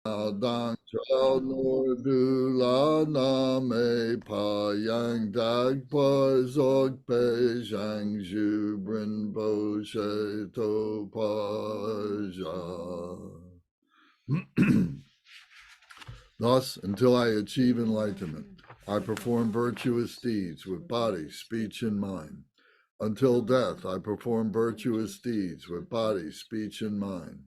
Dang Chao Nur Du La Na Me Pa Yang Dag Pa Zog Pe Zhang Zhu Brin Bo She To Pa Ja. Thus, until I achieve enlightenment, I perform virtuous deeds with body, speech, and mind. Until death, I perform virtuous deeds with body, speech, and mind.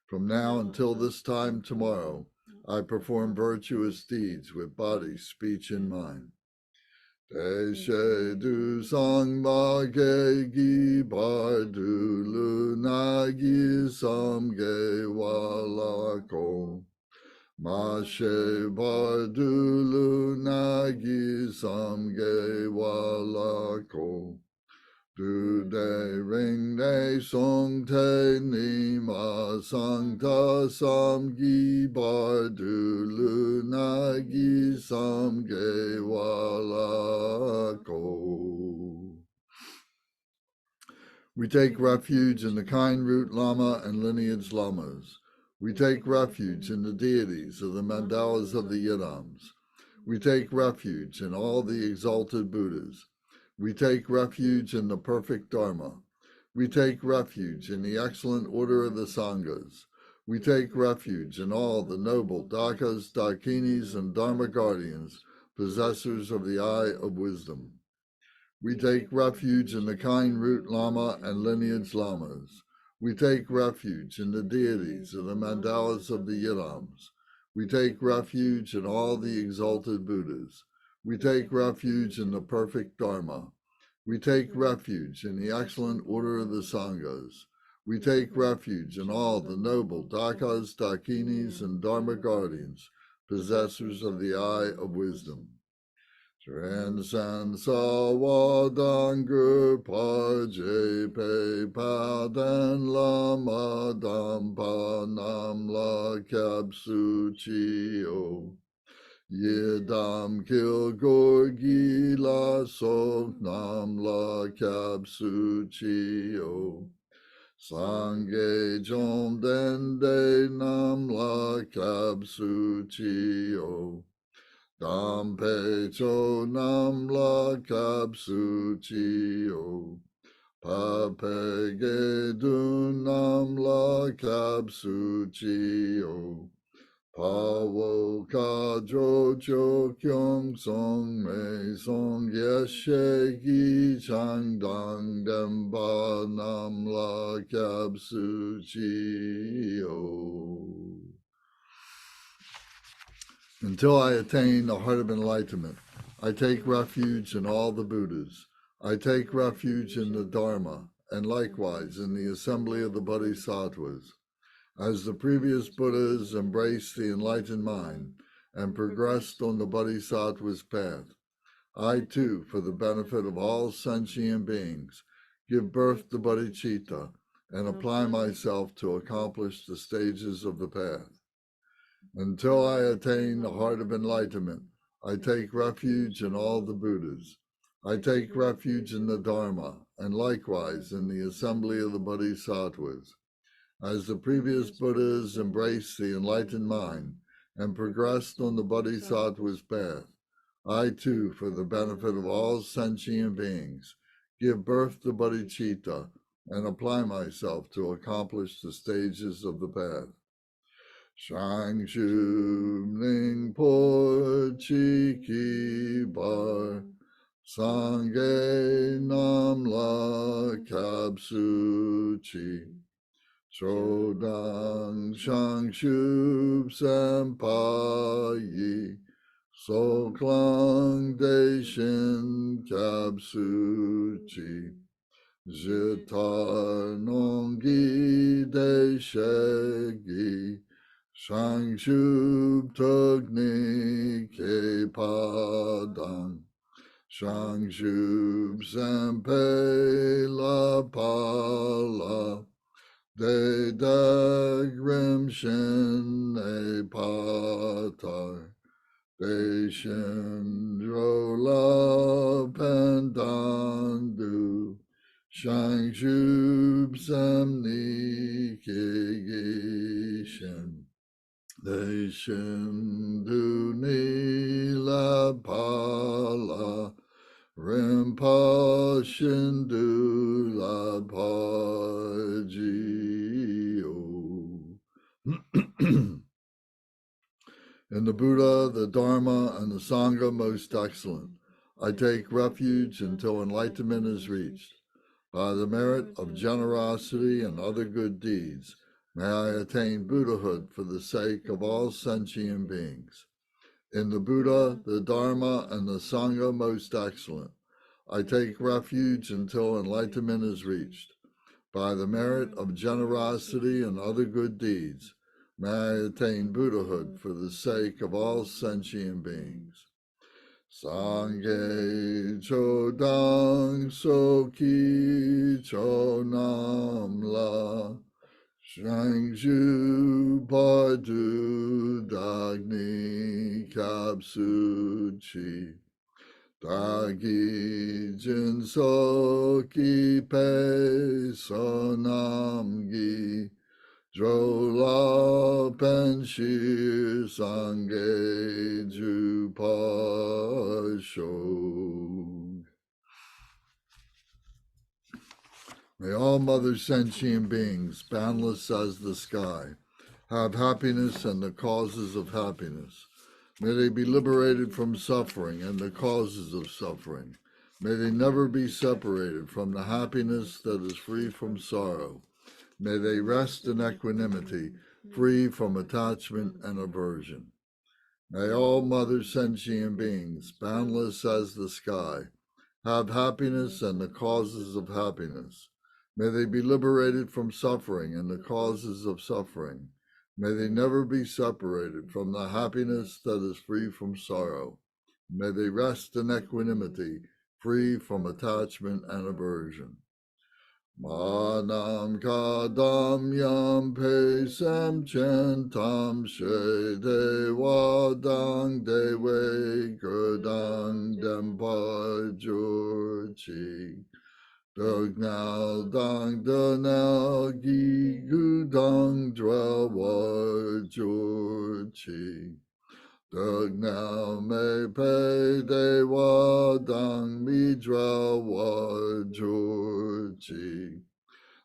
From now until this time tomorrow, I perform virtuous deeds with body, speech, and mind. Deshe du sang ma ge gi bar du lu na gi sam ge wa la ko. Ma she bar du lu na gi sam ge wa la ko. Du de ring de song te ni ma sang ta sam gi bar du lu na gi sam ge wa la ko. We take refuge in the kind root Lama and lineage Lamas. We take refuge in the deities of the mandalas of the Yidams. We take refuge in all the exalted Buddhas. We take refuge in the perfect Dharma. We take refuge in the excellent order of the Sanghas. We take refuge in all the noble Dakas, Dakinis, and Dharma guardians, possessors of the eye of wisdom. We take refuge in the kind root Lama and lineage Lamas. We take refuge in the deities of the mandalas of the Yidams. We take refuge in all the exalted Buddhas. We take refuge in the perfect Dharma. We take refuge in the excellent order of the Sanghas. We take refuge in all the noble Dakas, Dakinis, and Dharma guardians, possessors of the eye of wisdom. Transcend Sawadangur Paje Pe Padan Lama Dampa Namla Kapsu Chio. Yidam Kil Gorgi La Sok Namla Kapsu Chio. Sange Jom Dende Namla Kapsu Chio. Dampe cho nam la kapsu chio. Pape ge du nam la kapsu chio. Pawo ka jo cho kyong song me song yeshe gi chang dang demba nam la kapsu chio. Until I attain the heart of enlightenment, I take refuge in all the Buddhas. I take refuge in the Dharma, and likewise in the assembly of the Bodhisattvas. As the previous Buddhas embraced the enlightened mind and progressed on the Bodhisattva's path, I too, for the benefit of all sentient beings, give birth to bodhicitta and apply myself to accomplish the stages of the path. Until I attain the heart of enlightenment, I take refuge in all the Buddhas. I take refuge in the Dharma, and likewise in the assembly of the Bodhisattvas. As the previous Buddhas embraced the enlightened mind and progressed on the Bodhisattva's path, I too, for the benefit of all sentient beings, give birth to bodhicitta and apply myself to accomplish the stages of the path. Shang Shu Ning Po Chi Ki Bar Sangye Nam La Kapsu Chi Chodang Shang Shu Sampa Yi So Klang De Shin Kapsu Chi Jitar Nongi De Shegi Shang Shub Tugni Ke Padang Shang Shub Sampe La Pala De Dagrim Shin E Patar De Shin Drola Pandandu Shang Shub Samni Ke Gishin Deshin du nila pala Rinpa Shindu la Pajio. In the Buddha, the Dharma, and the Sangha most excellent, I take refuge until enlightenment is reached. By the merit of generosity and other good deeds, may I attain Buddhahood for the sake of all sentient beings. In the Buddha, the Dharma, and the Sangha most excellent, I take refuge until enlightenment is reached. By the merit of generosity and other good deeds, may I attain Buddhahood for the sake of all sentient beings. Sangye chodang soki chonam la Shangju Padu Dagni Kapsuchi Dagi Jinsoki Pe Sonamgi Drola Penshir Sange Jupasho. May all mother sentient beings, boundless as the sky, have happiness and the causes of happiness. May they be liberated from suffering and the causes of suffering. May they never be separated from the happiness that is free from sorrow. May they rest in equanimity, free from attachment and aversion. May all mother sentient beings, boundless as the sky, have happiness and the causes of happiness. May they be liberated from suffering and the causes of suffering. May they never be separated from the happiness that is free from sorrow. May they rest in equanimity, free from attachment and aversion. Manam kadam yam pesam chantam she dewadang dewe gurdang dempa jurchi. Dugnal dang dunal gi gudang drawar jurchi. Dugnal me pe dewadang midrawar jurchi.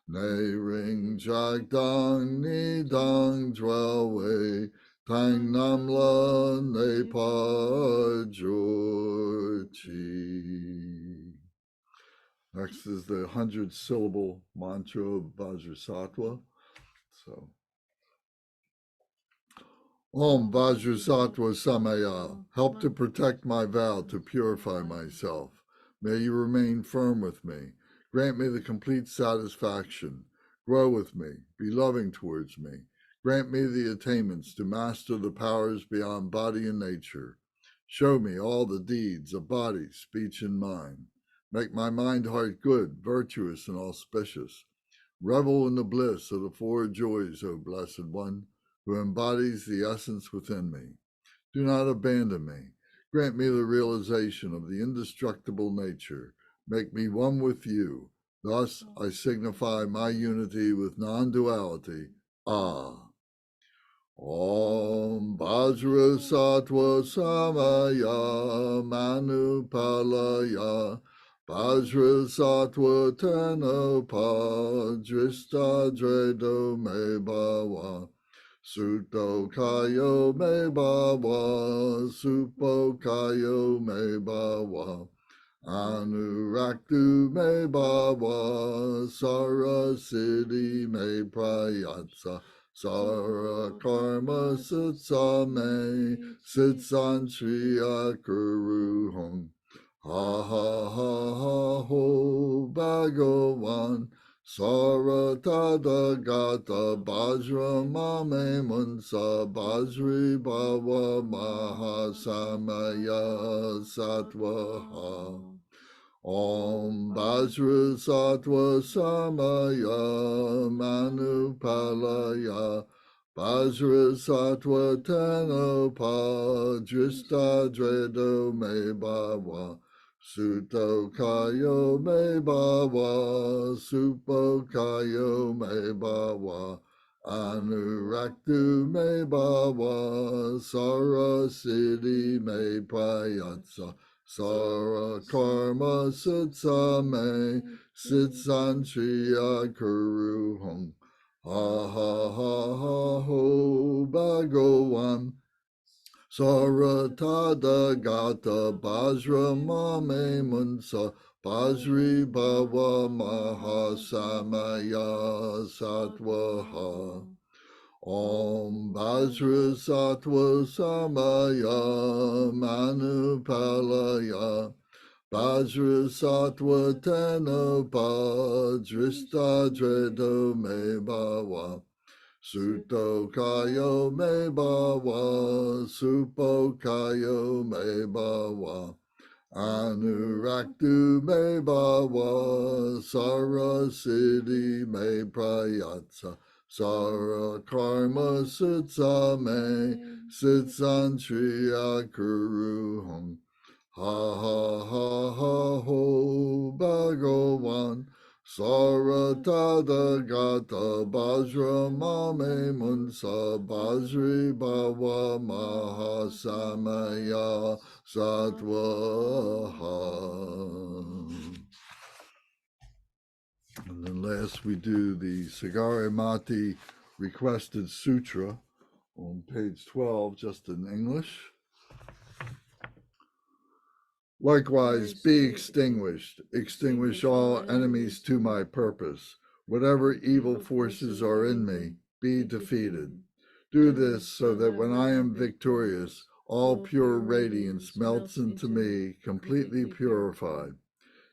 Nei ring jak dang ni dang draway tang namla ne pa jurchi. Next is the 100-syllable mantra of Vajrasattva. So, Om Vajrasattva Samaya, help to protect my vow to purify myself. May you remain firm with me. Grant me the complete satisfaction. Grow with me. Be loving towards me. Grant me the attainments to master the powers beyond body and nature. Show me all the deeds of body, speech, and mind. Make my mind heart good, virtuous, and auspicious. Revel in the bliss of the four joys, O Blessed One, who embodies the essence within me. Do not abandon me. Grant me the realization of the indestructible nature. Make me one with you. Thus I signify my unity with non-duality. Ah. Om Vajrasattva Samaya Manupalaya Vajrasattva Tenopa Dristadredo Me Bhava Sutto Kayo Me Bhava Supo Kayo Me Bhava Anuraktu Me Bhava Sarasiddhi Me Prayatsa Sara karma sitsame sitsan shriya kuruhong. Ha ha ha ha ho Bhagavan Sara Tadagata Bajra Mame Munsa Bajri Bhava Mahasamaya Sattvaha. Om Vajrasattva Samaya Manupalaya Vajrasattva Tenopa Dristadredo Me Bhava Sutto Kayo Me Bhava Supo Kayo Me Bhava Anuraktu me bhava, Sara siddhi me prayatsa, Sara karma sutsa me, Sitsantriya kuruham. Ha ha ha ha ho Bhagavan. Saratada gata bajra mame munsa, Bajri bhava mahasamaya satvaha. Om Bajra Sattva Samaya Manupalaya, Bajra Sattva Tena Bajrista Dredo Me Bhava, Suto Kayo Me Bhava, Supo Kayo Me Bhava, Anuraktu Me Bhava, Sara Siddhi Me Prayatsa, Sara Karma Sutsa Me, Sitsan Triya Kuruham. Ha ha ha ha ho Bhagavan. Saratada gata bajra mame munsa, Bajri bhava mahasamaya satvaha. And then last we do the Sagaramati requested sutra on page 12, just in English. Likewise, be extinguished, extinguish all enemies to my purpose. Whatever evil forces are in me, be defeated. Do this so that when I am victorious, all pure radiance melts into me, completely purified.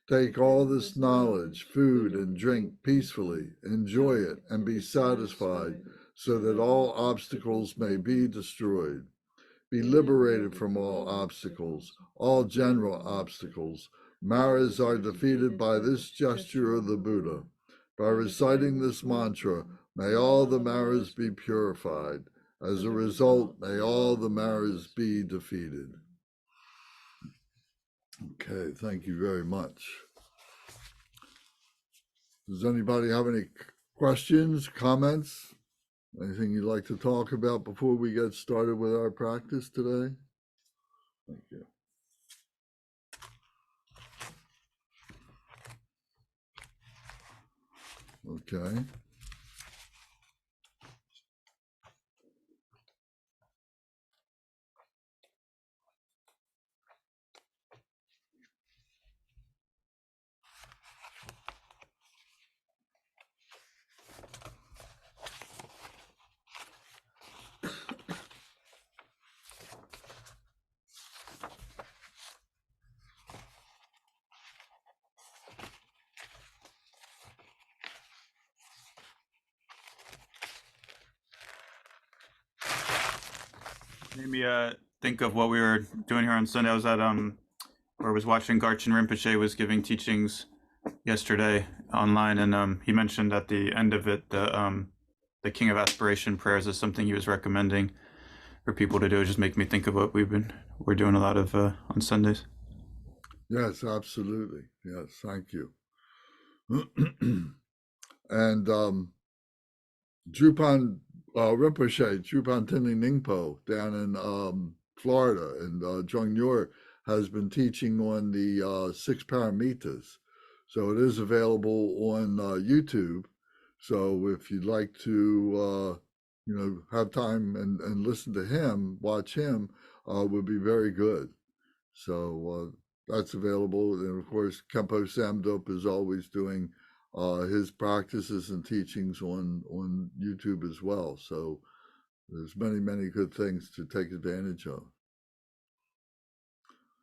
Take all this knowledge, food, and drink peacefully, enjoy it, and be satisfied, so that all obstacles may be destroyed. Be liberated from all obstacles, all general obstacles. Maras are defeated by this gesture of the Buddha. By reciting this mantra, may all the Maras be purified. As a result, may all the Maras be defeated. Okay, thank you very much. Does anybody have any questions, comments? Anything you'd like to talk about before we get started with our practice today? Thank you. Okay. Made me think of what we were doing here on Sunday. I was at or was watching Garchen Rinpoche was giving teachings yesterday online, and he mentioned at the end of it the King of Aspiration Prayers is something he was recommending for people to do. It just make me think of what we're doing a lot of on Sundays. Yes, absolutely. Yes, thank you. And Drupan Rinpoche, Drupan Tinling Ningpo down in Florida, and Zhong Yor has been teaching on the 6 paramitas. So it is available on YouTube. So if you'd like to, have time and listen to him, watch him, would be very good. So that's available. And of course, Kempo Samdop is always doing his practices and teachings on YouTube as well. So there's many good things to take advantage of.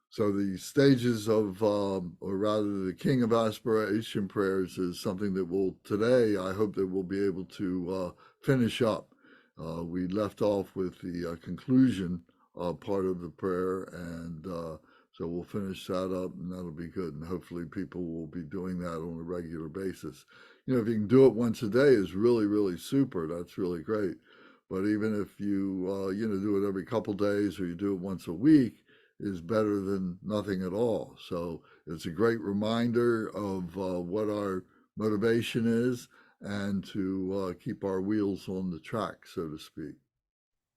So the stages of, or rather the King of Aspiration Prayers is something that today, I hope that we'll be able to finish up. We left off with the conclusion part of the prayer, and so we'll finish that up, and that'll be good. And hopefully people will be doing that on a regular basis. If you can do it once a day is really super. That's really great. But even if you, do it every couple days, or you do it once a week, is better than nothing at all. So it's a great reminder of what our motivation is, and to keep our wheels on the track, so to speak.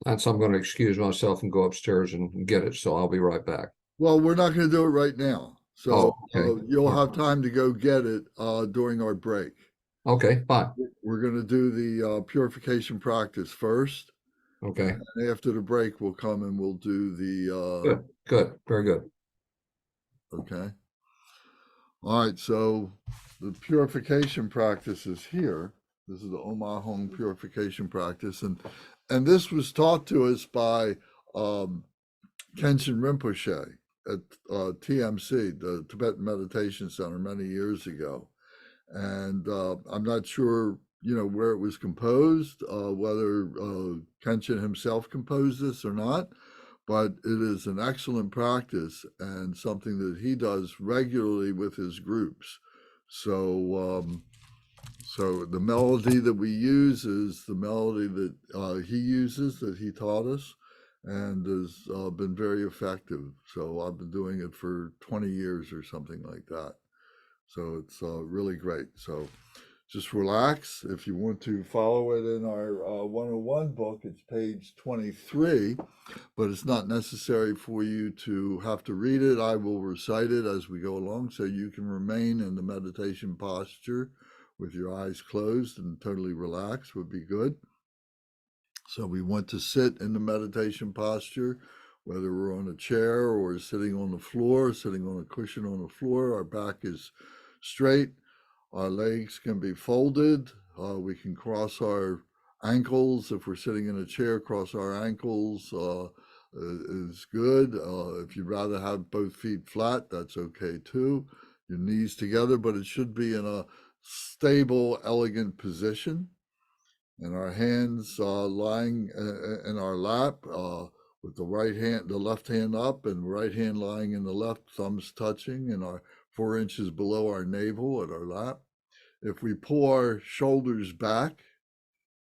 And so I'm going to excuse myself and go upstairs and get it. So I'll be right back. Well, we're not going to do it right now. So Oh, okay. you'll All have right. time to go get it during our break. Okay, fine. We're going to do the purification practice first. Okay, And after the break, we'll come and we'll do the, good, very good. okay. All right, so the purification practice is here. This is the Omahong purification practice. And this was taught to us by Kenshin Rinpoche at TMC, the Tibetan Meditation Center, many years ago. And I'm not sure, where it was composed, whether Kenshin himself composed this or not, but it is an excellent practice and something that he does regularly with his groups. So, so the melody that we use is the melody that he uses, that he taught us, and has been very effective. So I've been doing it for 20 years or something like that. So it's really great. So just relax. If you want to follow it in our 101 book, it's page 23, but it's not necessary for you to have to read it. I will recite it as we go along so you can remain in the meditation posture with your eyes closed and totally relaxed would be good. So we want to sit in the meditation posture, whether we're on a chair or sitting on the floor, sitting on a cushion on the floor. Our back is straight. Our legs can be folded. We can cross our ankles. If we're sitting in a chair, cross our ankles is good. If you'd rather have both feet flat, that's okay too. Your knees together, but it should be in a stable, elegant position. And our hands lying in our lap with the right hand, the left hand up and right hand lying in the left, thumbs touching, and our 4 inches below our navel at our lap. If we pull our shoulders back,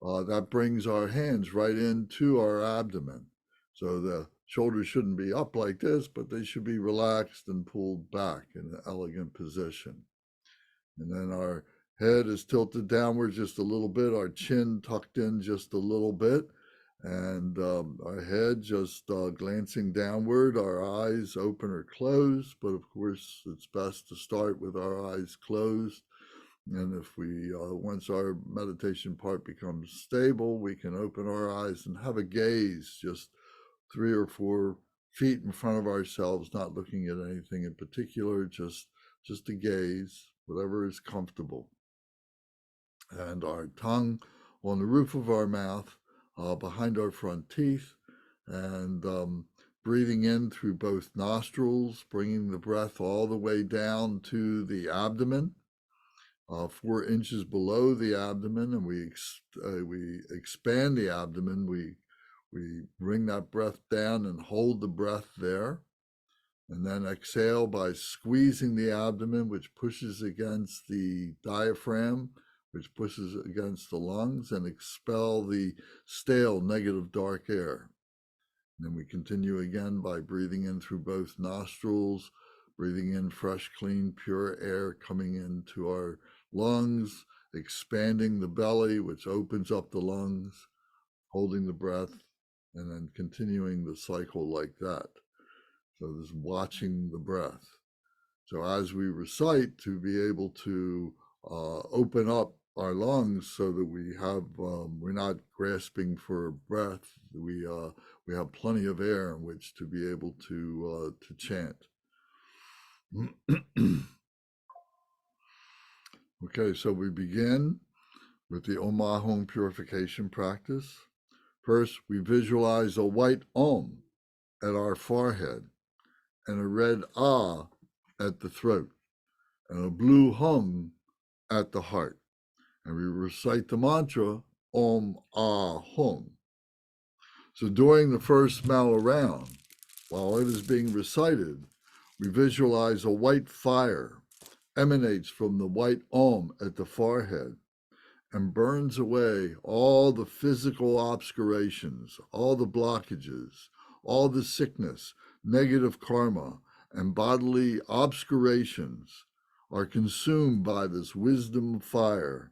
that brings our hands right into our abdomen. So the shoulders shouldn't be up like this, but they should be relaxed and pulled back in an elegant position. And then our head is tilted downward just a little bit, our chin tucked in just a little bit, and our head just glancing downward, our eyes open or closed. But of course, it's best to start with our eyes closed. And if we, once our meditation part becomes stable, we can open our eyes and have a gaze just 3 or 4 feet in front of ourselves, not looking at anything in particular, just a gaze, whatever is comfortable. And our tongue on the roof of our mouth, behind our front teeth, and breathing in through both nostrils, bringing the breath all the way down to the abdomen, 4 inches below the abdomen, and we expand the abdomen. We bring that breath down and hold the breath there. And then exhale by squeezing the abdomen, which pushes against the diaphragm, which pushes against the lungs, and expel the stale, negative, dark air. And then we continue again by breathing in through both nostrils, breathing in fresh, clean, pure air coming into our lungs, expanding the belly, which opens up the lungs, holding the breath, and then continuing the cycle like that. So this watching the breath. So as we recite, to be able to open up our lungs so that we have, we're not grasping for breath. We have plenty of air in which to be able to chant. Okay, so we begin with the Omahong purification practice. First, we visualize a white Om at our forehead and a red Ah at the throat and a blue Hum at the heart. And we recite the mantra Om Ah Hum. So during the first mala round, while it is being recited, we visualize a white fire emanates from the white Om at the forehead and burns away all the physical obscurations, all the blockages, all the sickness, negative karma, and bodily obscurations are consumed by this wisdom fire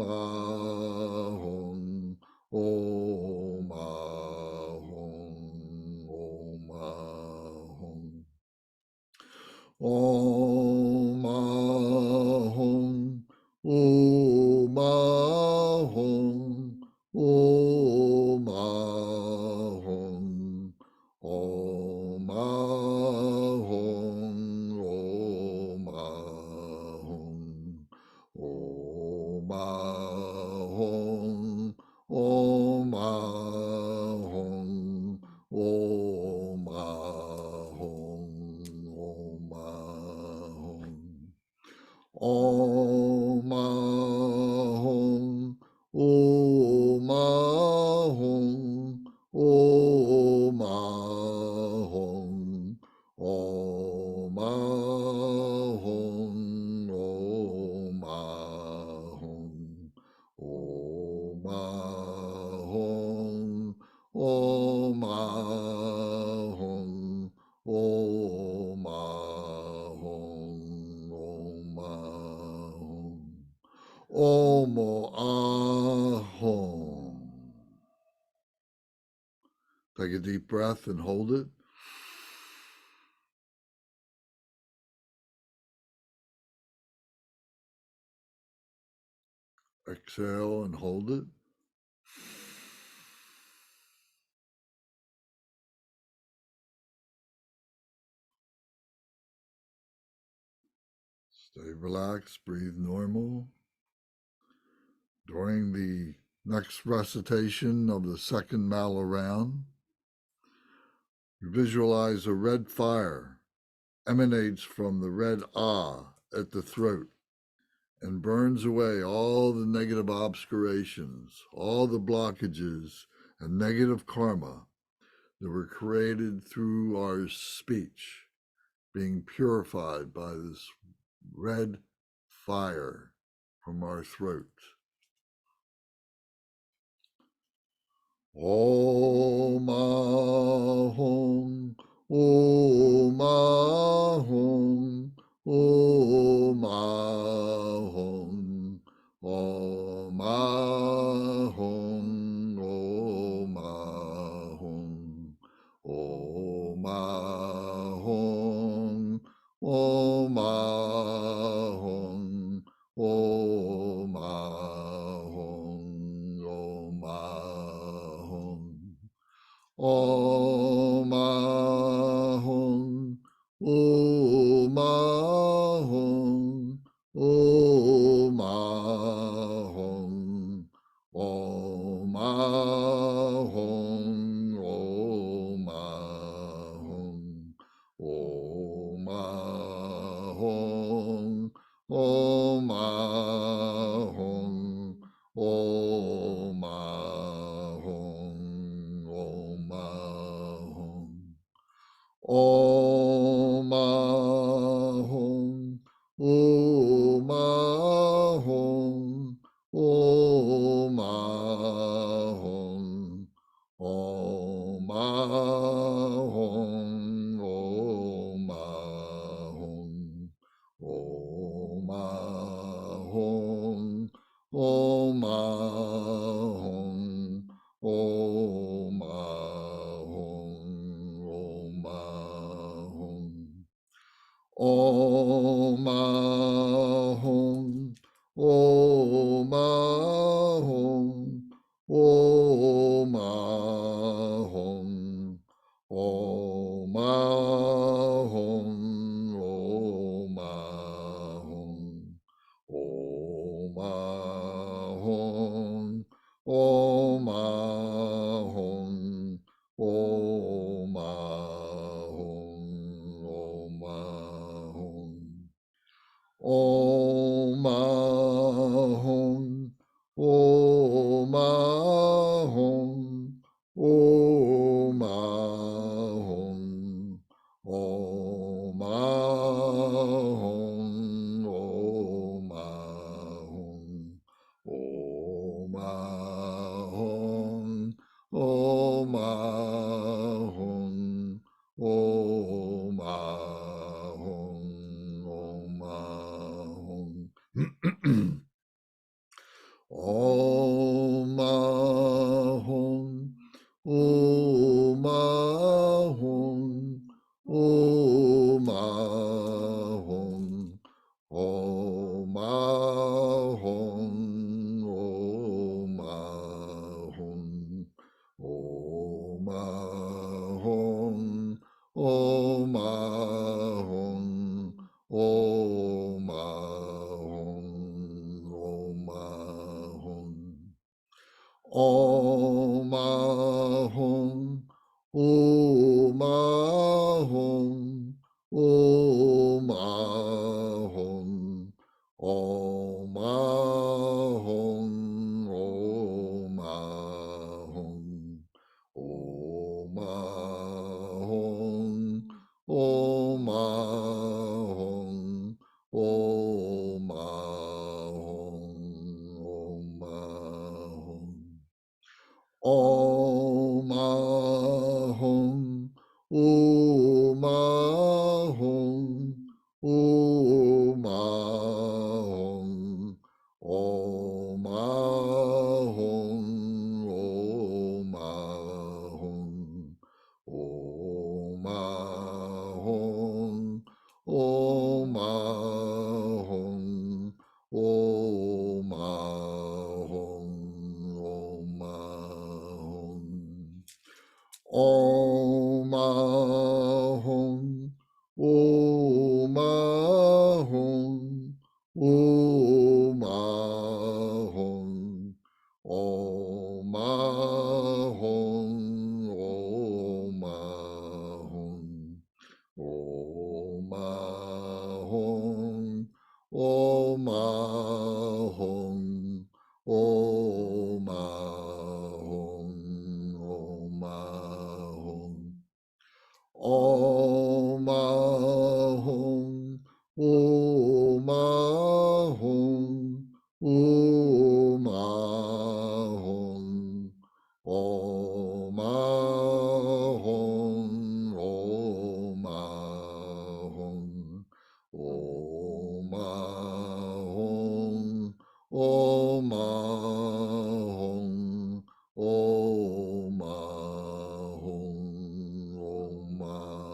Ahum, Om Ahum, Om Ahum. Om Ahum, Om Ahum, Om Ahum, Om Ahum, Om Ahum, Om Ahum, Om Ahum, Om Ahum, Om Ahum. Om Ahum, Om Ahum, Om Ahum, Om Ahum, Om Ahum, Om Ahum, Om Ahum, Om Ahum, Om Ahum, Om Ahum. Take a deep breath and hold it. Exhale and hold it. Stay relaxed, breathe normal. During the next recitation of the second mala round, visualize a red fire emanates from the red ah at the throat and burns away all the negative obscurations, all the blockages and negative karma that were created through our speech, being purified by this red fire from our throat. Om Ahum, Om Ahum, Om Ahum, Om Ahum, Om Ahum, Om Ahum, Om Ahum, Om Ahum, Om Ahum. Om Ahum, Om Ahum, Om Ahum, Om Ahum, Om Ahum, Om Ahum, Om Ahum, Om Ahum, Om Ahum. Om Ahum, Om Ahum, Om Ahum, Om Ahum, Om Ahum, Om Ahum, Om Ahum, Om Ahum, Om Ahum. Om Ahum, Om Ahum, Om Ahum, Om Ahum, Om Ahum, Om Ahum, Om Ahum, Om Ahum, Om Ahum. Om Ahum, Om Ahum, Om Ahum, Om Ahum, Om Ahum, Om Ahum, Om Ahum, Om Ahum, Om Ahum. Om Ahum, Om Ahum, Om Ahum, Om Ahum, Om Ahum, Om Ahum, Om Ahum, Om Ahum, Om Ahum. Om Ahum, Om Ahum, Om Ahum, Om Ahum, Om Ahum, Om Ahum, Om Ahum, Om Ahum, Om Ahum. Om Ahum, Om Ahum, Om Ahum, Om Ahum, Om Ahum, Om Ahum, Om Ahum, Om Ahum, Om Ahum. Om Ahum, Om Ahum, Om Ahum, Om Ahum, Om Ahum, Om Ahum, Om Ahum, Om Ahum, Om Ahum. Om Ahum, Om Ahum, Om Ahum, Om Ahum, Om Ahum, Om Ahum, Om Ahum, Om Ahum, Om Ahum.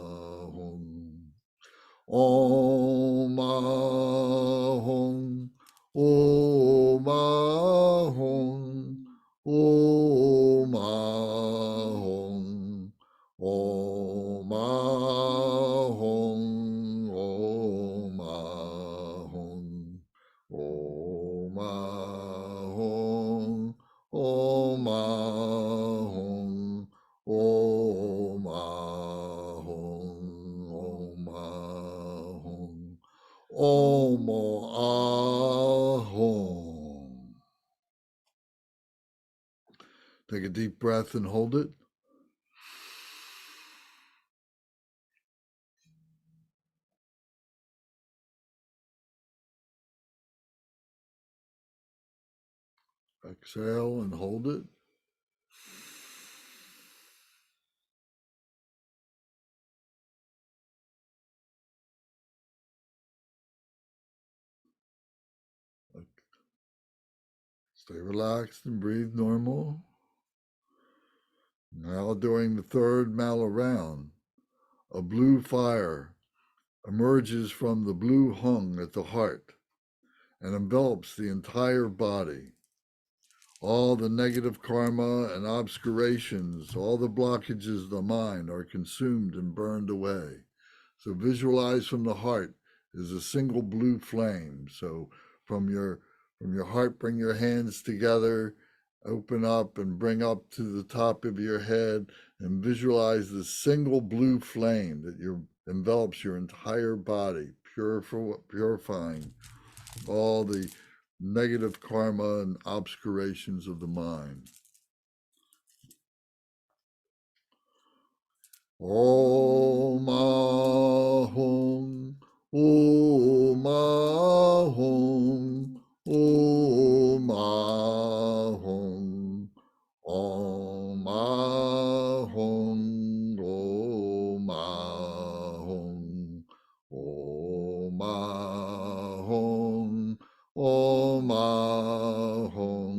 Om Ahum, Om Ahum, Om Ahum, Om Ahum, Om Ahum, Om Ahum, Om Ahum, Om Ahum, Om Ahum, Om Ahum. Take a deep breath and hold it. Exhale and hold it. Stay relaxed and breathe normal. Now, during the third mala round, a blue fire emerges from the blue hung at the heart and envelops the entire body. All the negative karma and obscurations, all the blockages of the mind are consumed and burned away. So visualize from the heart is a single blue flame. So from your heart, bring your hands together, open up and bring up to the top of your head and visualize the single blue flame that envelops your entire body, purifying all the negative karma and obscurations of the mind. Om Ahum, Om Ahum, Om Ahum, Om Ahum, Om Ahum, Om Ahum, Om Ahum,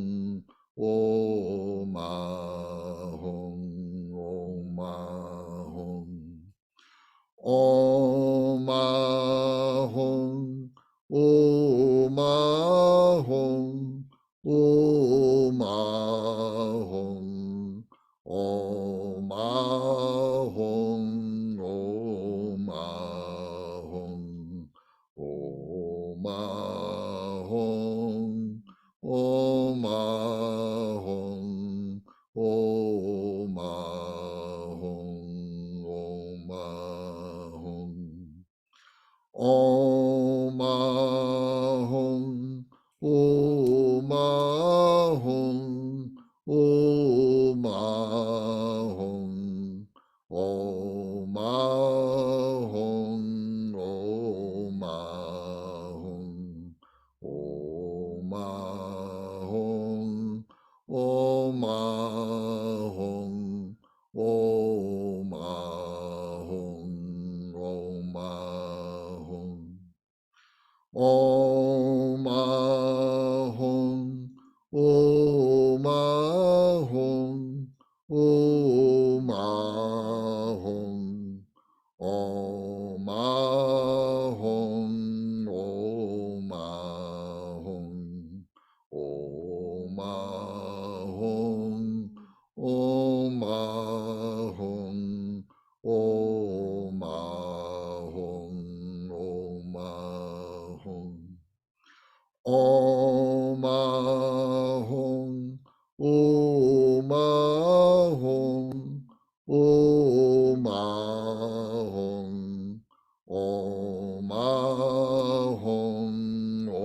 Om Ahong, Om Ahong, Om Ahong. Om Ahong, Om Ahong, Om Ahong, Om Ahong, Om Ahong, Om Ahong, Om Ahong, Om Ahong, Om Ahong. Om Ahong, Om Ahong, Om Ahong, Om Ahong,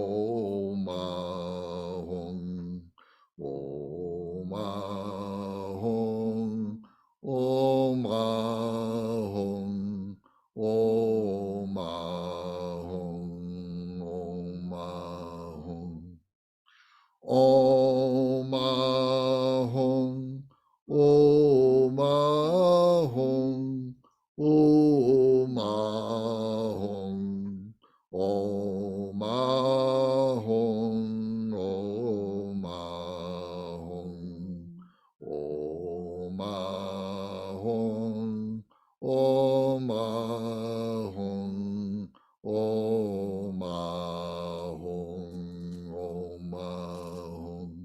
Om Ahong, Om Ahong, Om Ahong, Om Ahong, Om Ahong. Om Ahong, Om Ahong, Om Ahong, Om Ahong, Om Ahong, Om Ahong, Om Ahong, Om Ahong, Om Ahong.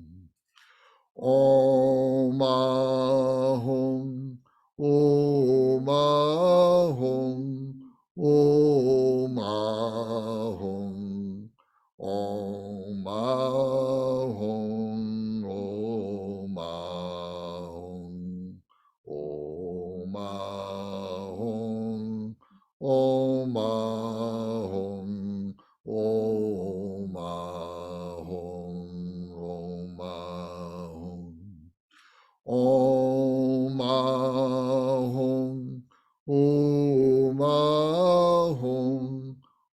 Om Ahong, Om Ahong, Om Ahong, Om Ahong, Om Ahong, Om Ahong, Om Ahong, Om Ahong, Om Ahong. Om Ahong, Om Ahong, Om Ahong, Om Ahong, Om Ahong, Om Ahong, Om Ahong, Om Ahong, Om Ahong. Om Ahong, Om Ahong,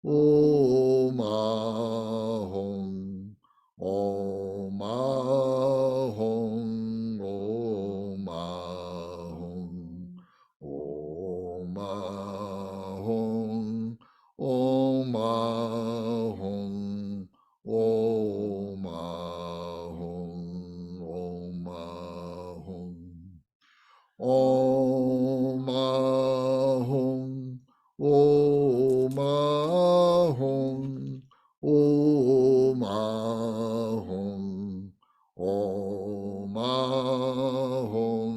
Om Ahong, Om Ahong, Om Ahong, Om Ahong, Om Ahong, Om Ahong, Om Ahong. Om Ahong, Om Ahong, Om Ahong, Om Ahong,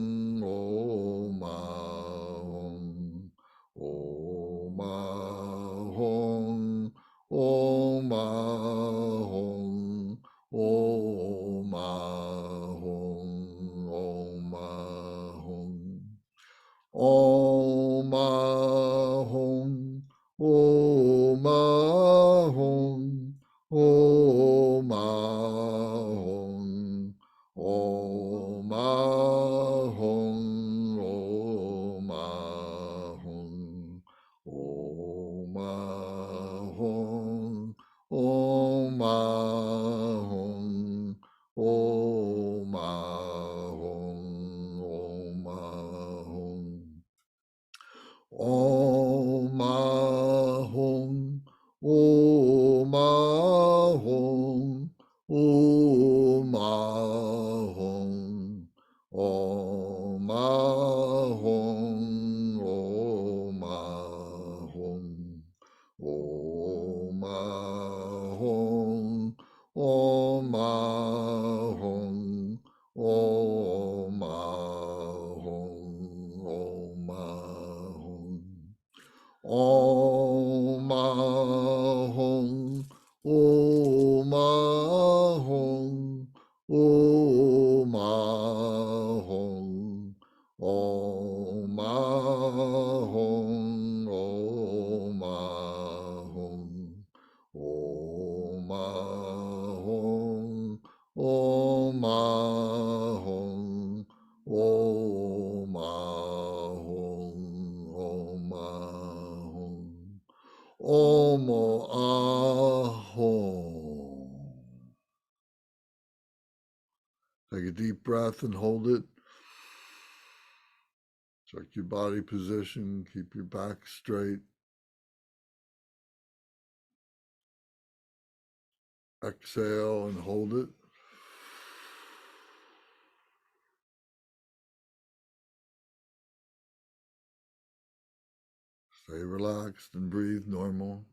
Om Ahong, Om Ahong, Om Ahong, Om Ahong, Om Ahong. Om Ahong, Om Ahong, Om Ahong, Om Ahong, Om Ahong, Om Ahong, Om Ahong, Om Ahong, Om Ahong. Om Ahong, Om Ahong, Om Ahong, Om Ahong, Om Ahong, Om Ahong, Om Ahong, Om Ahong, Om Ahong. Om Ahong. Take a deep breath and hold it. Check your body position. Keep your back straight. Exhale and hold it. Stay relaxed and breathe normal.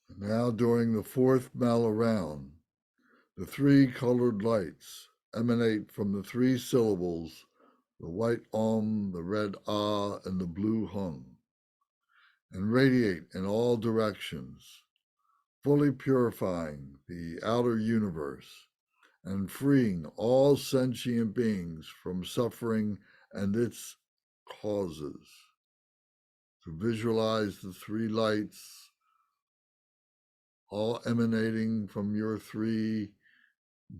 And now during the fourth mala round, the three colored lights emanate from the three syllables, the white Om, the red Ah, and the blue Hung, and radiate in all directions, fully purifying the outer universe and freeing all sentient beings from suffering and its causes. To visualize the three lights all emanating from your three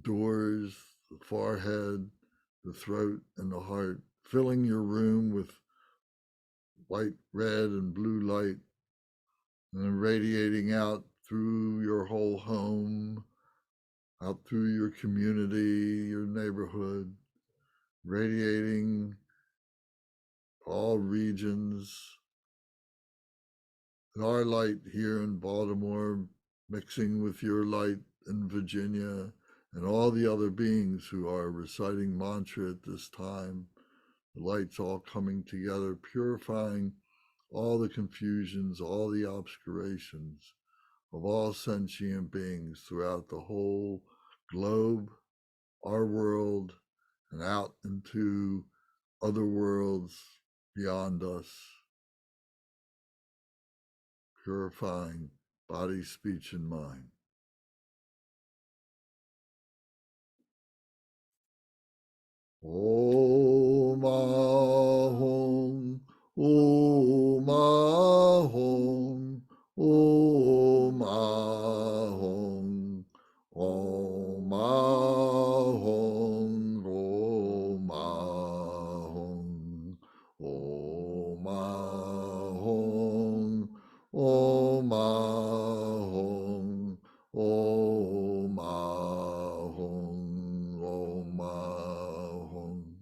doors, the forehead, the throat, and the heart, filling your room with white, red, and blue light, and then radiating out through your whole home, out through your community, your neighborhood, radiating all regions. And our light here in Baltimore mixing with your light in Virginia and all the other beings who are reciting mantra at this time. The lights all coming together, purifying all the confusions, all the obscurations of all sentient beings throughout the whole globe, our world, and out into other worlds beyond us, purifying body, speech, and mind. Om Ahom, Om Ahom, Om Ahom, Om Ahom, Om Ahom, Om Ahom, Om Ahom, Om Ahom, Om Ahom.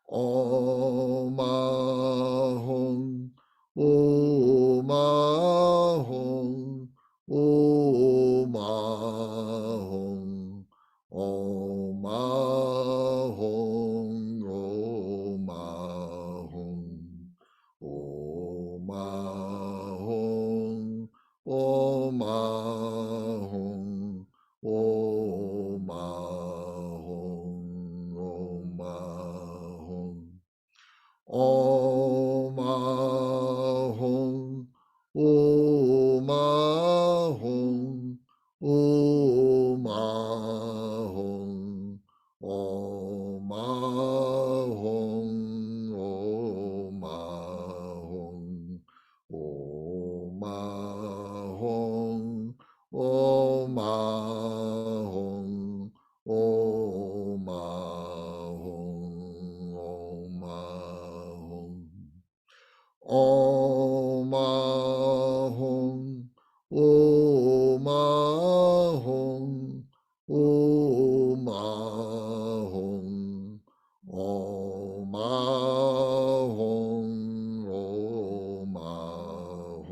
Om Ahom, Om Ahom, Om Ahom, Om Ahom, Om Ahom, Om Ahom, Om Ahom, Om Ahom, Om Ahom. Om Ahom, Om Ahom, Om Ahom, Om Ahom, Om Ahom, Om Ahom, Om Ahom, Om Ahom, Om Ahom. Om Ahom, Om Ahom, Om Ahom, Om Ahom, Om Ahom,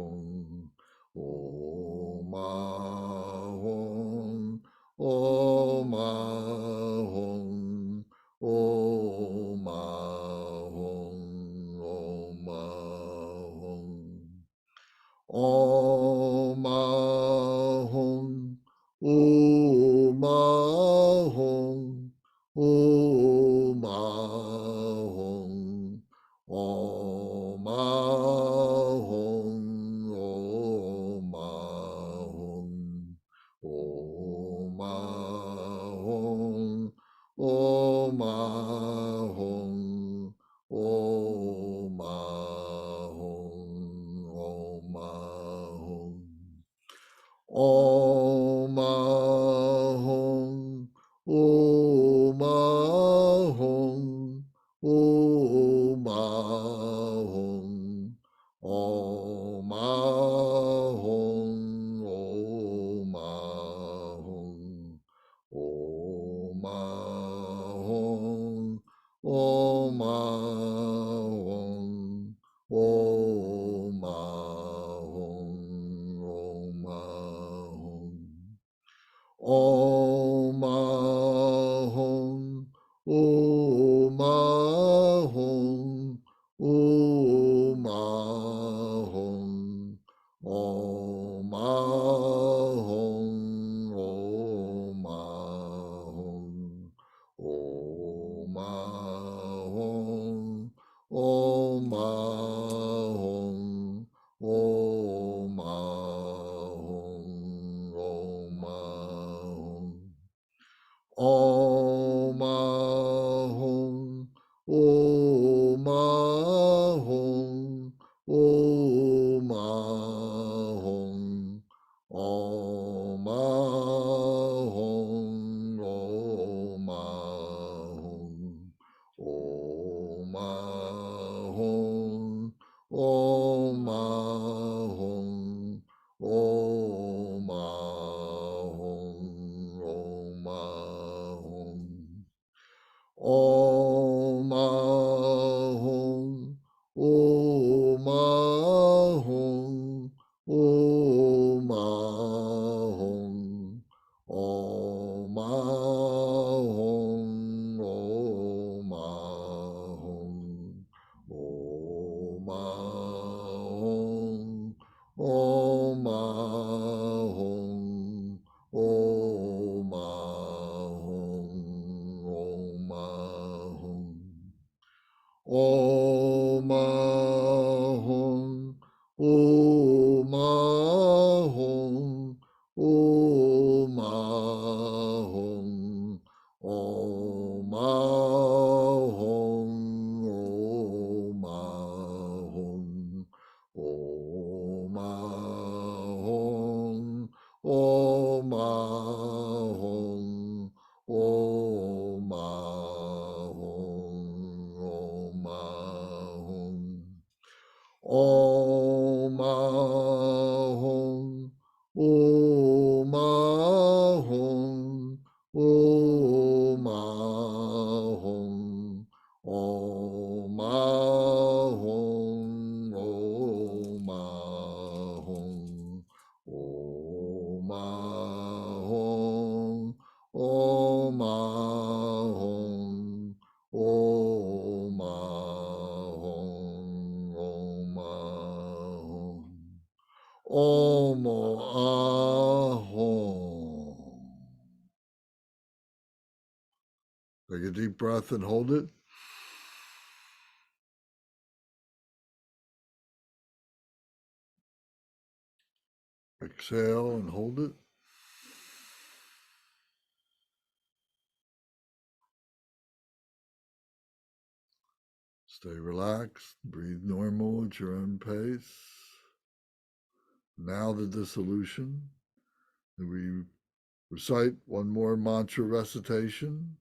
Om Ahom, Om Ahom, Om Ahom, Om Ahom. Om Ahom, Om Ahom, Om Ahom, Om Ahom, Om Ahom, Om Ahom, Om Ahom, Om Ahom, Om Ahom. Om Ahom, Om Ahom. Om Ahom, Om Ahom, Om Ahom, Om Ahom, Om Ahom, Om Ahom, Om Ahom, Om Ahom, Om Ahom. Om Ahom, Om Ahom, Om Ahom, Om Ahom, Om Ahom, Om Ahom, Om Ahom, Om Ahom, Om Ahom. Om Ahom, Om Ahom, Om Ahom, Om Ahom, Om Ahom, Om Ahom, Om Ahom, Om Ahom, Om Ahom. Om Ahom, Om Ahom, Om Ahom, Om Ahom, Om Ahom, Om Ahom, Om Ahom, Om Ahom, Om Ahom. Om Ahom, Om Ahom, Om Ahom, Om Ahom, Om Ahom, Om Ahom, Om Ahom, Om Ahom, Om Ahom, Om Ahom. Take a deep breath and hold it. Exhale and hold it. Stay relaxed. Breathe normal at your own pace. Now the dissolution. We recite one more mantra recitation,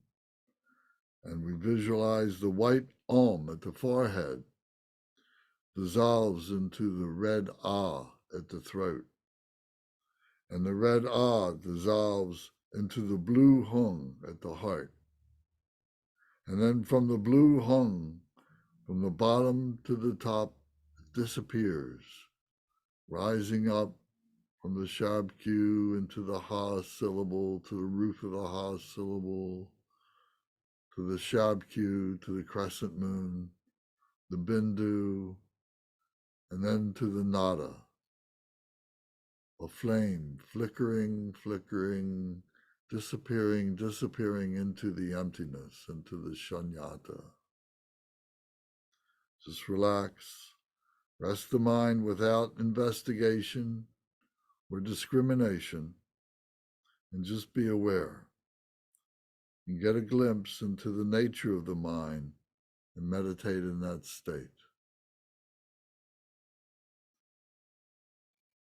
and we visualize the white Om at the forehead dissolves into the red Ah at the throat, and the red Ah dissolves into the blue Hung at the heart. And then from the blue Hung, from the bottom to the top, it disappears, rising up from the Shabku into the Ha syllable, to the root of the Ha syllable, to the Shabku, to the crescent moon, the Bindu, and then to the Nada, a flame flickering, flickering, disappearing, disappearing into the emptiness, into the Shunyata. Just relax, rest the mind without investigation or discrimination, and just be aware and get a glimpse into the nature of the mind and meditate in that state.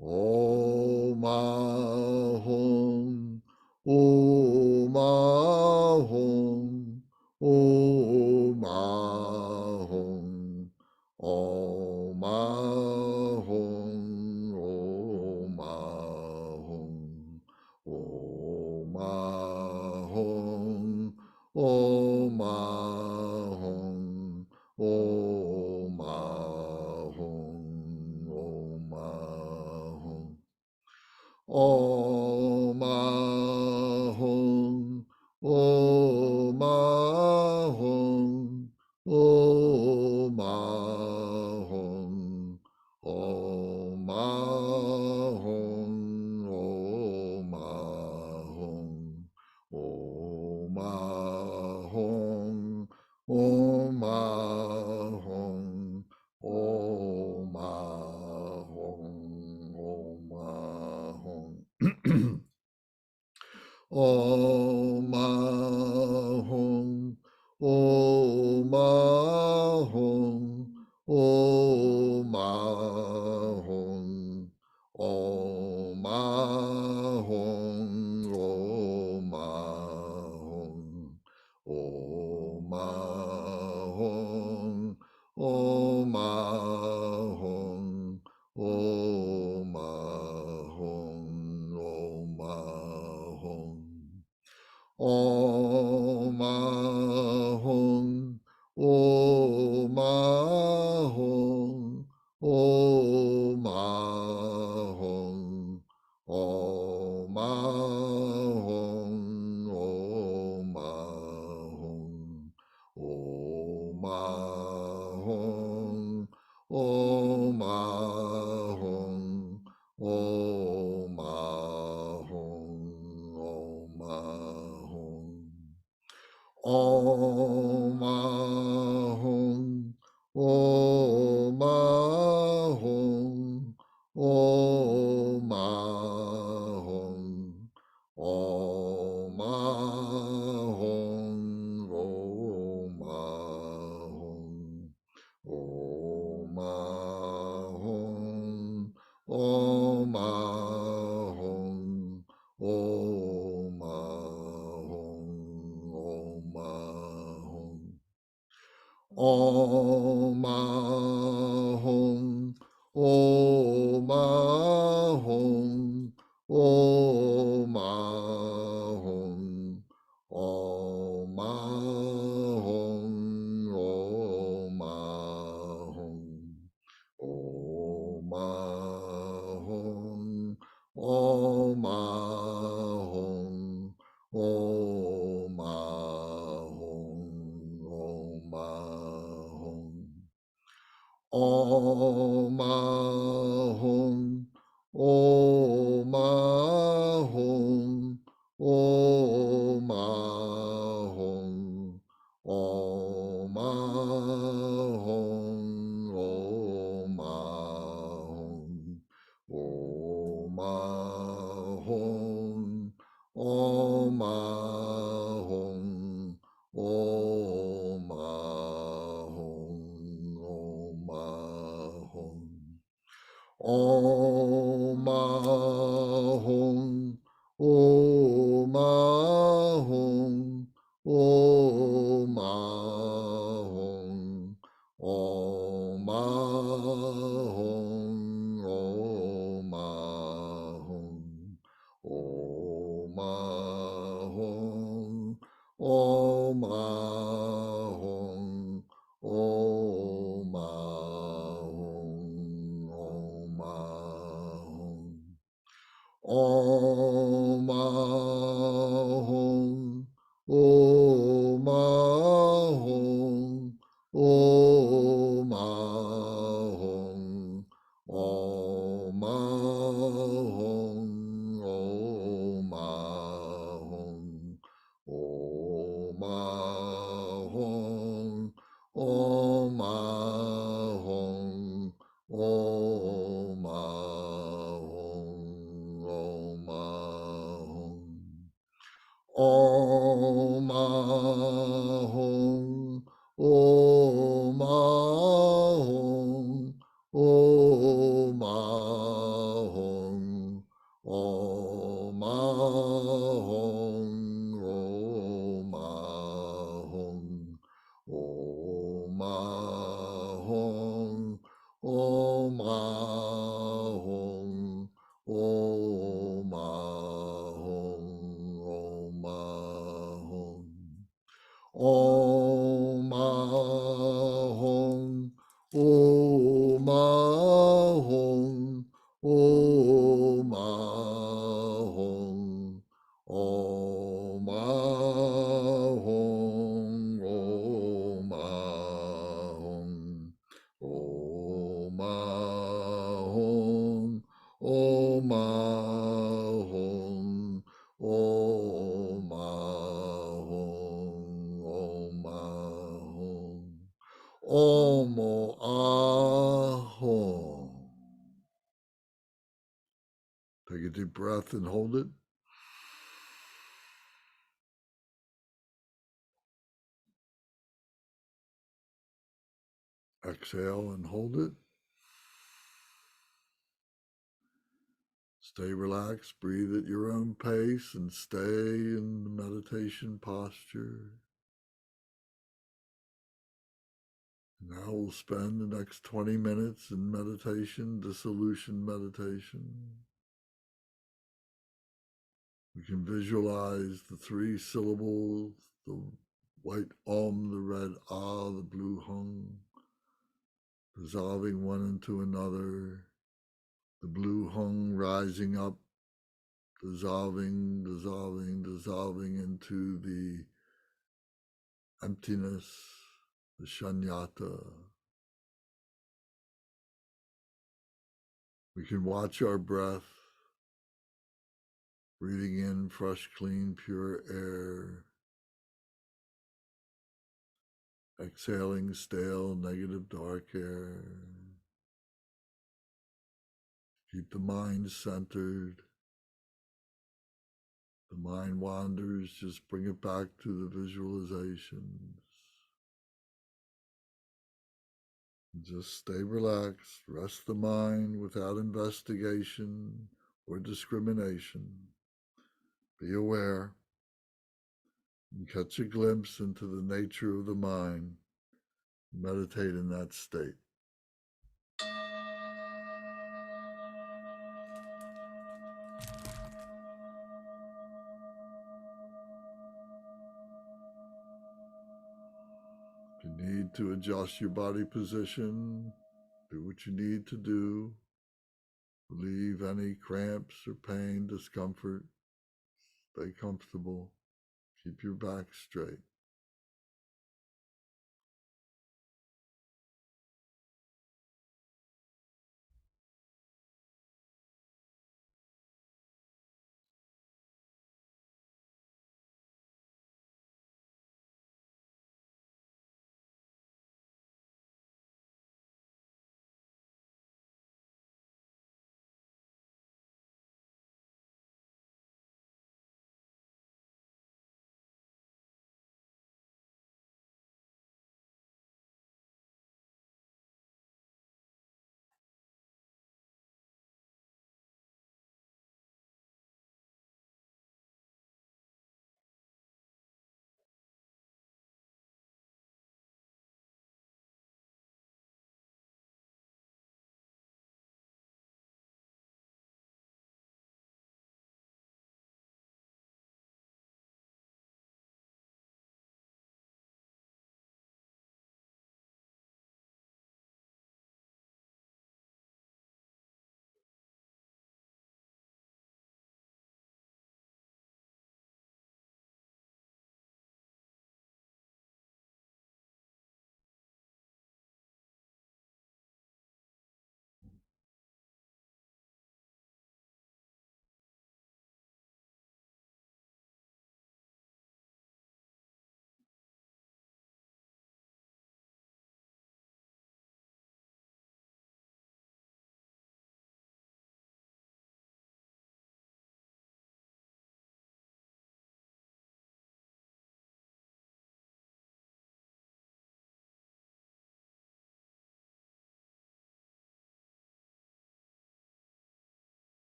Om Ahom, Om Ahom, Om Ahom, Om Ahom, Om Ahom, Om Ahom, Om Ahom, Om Ahom, Om Ahom. Om Ahom. Om Ahum, Om Ahum, Om Ahum, Om Ahum, Om Ahum, Om Ahum, Om Ahum, Om Ahum, Om Ahum, Om Ahum, Om Ahum, Om Ahum, Om Ahum, Om Ahum, Om Ahum, Om Ahum. Om Ahum, Om Ahum, Om Ahum, Om Ahum, Om Ahum, Om Ahum, Om Ahum, Om Ahum, Om Ahum. Om Ahum, Om Ahum, Om Ahum, Om Ahum, Om Ahum, Om Ahum, Om Ahum, Om Ahum, Om Ahum. Om Ahum, Om Ahum, Om Ahum, Om Ahum, Om Ahum, Om Ahum, Om Ahum, Om Ahum, Om Ahum. Om Ahum, Om Ahum, Om Ahum, Om Ahum, Om Ahum, Om Ahum, Om Ahum, Om Ahum, Om Ahum. Om Ahum, Om Ahum, Om Ahum, Om Ahum, Om Ahum, Om Ahum, Om Ahum, Om Ahum, Om Ahum. Om Ahum, Om Ahum, Om Ahum, Om Ahum, Om Ahum, Om Ahum, Om Ahum, Om Ahum, Om Ahum. Om Ahum, Om Ahum, Om Ahum, Om Ahum, Om Ahum, Om Ahum, Om Ahum, Om Ahum, Om Ahum. Om Ahum, Om Ahum, Om Ahum, Om Ahum, Omo Aho. Take a deep breath and hold it. Exhale and hold it. Stay relaxed, breathe at your own pace, and stay in the meditation posture. Now we'll spend the next 20 minutes in meditation, dissolution meditation. We can visualize the 3 syllables, the white Om, the red Ah, the blue Hung, dissolving one into another, the blue Hung rising up, dissolving, dissolving, dissolving into the emptiness, the shunyata. We can watch our breath, breathing in fresh, clean, pure air, exhaling stale, negative, dark air. Keep the mind centered. The mind wanders, just bring it back to the visualizations. Just stay relaxed, rest the mind without investigation or discrimination. Be aware and catch a glimpse into the nature of the mind. Meditate in that state. If you need to adjust your body position, do what you need to do. Relieve any cramps or pain, discomfort. Stay comfortable. Keep your back straight.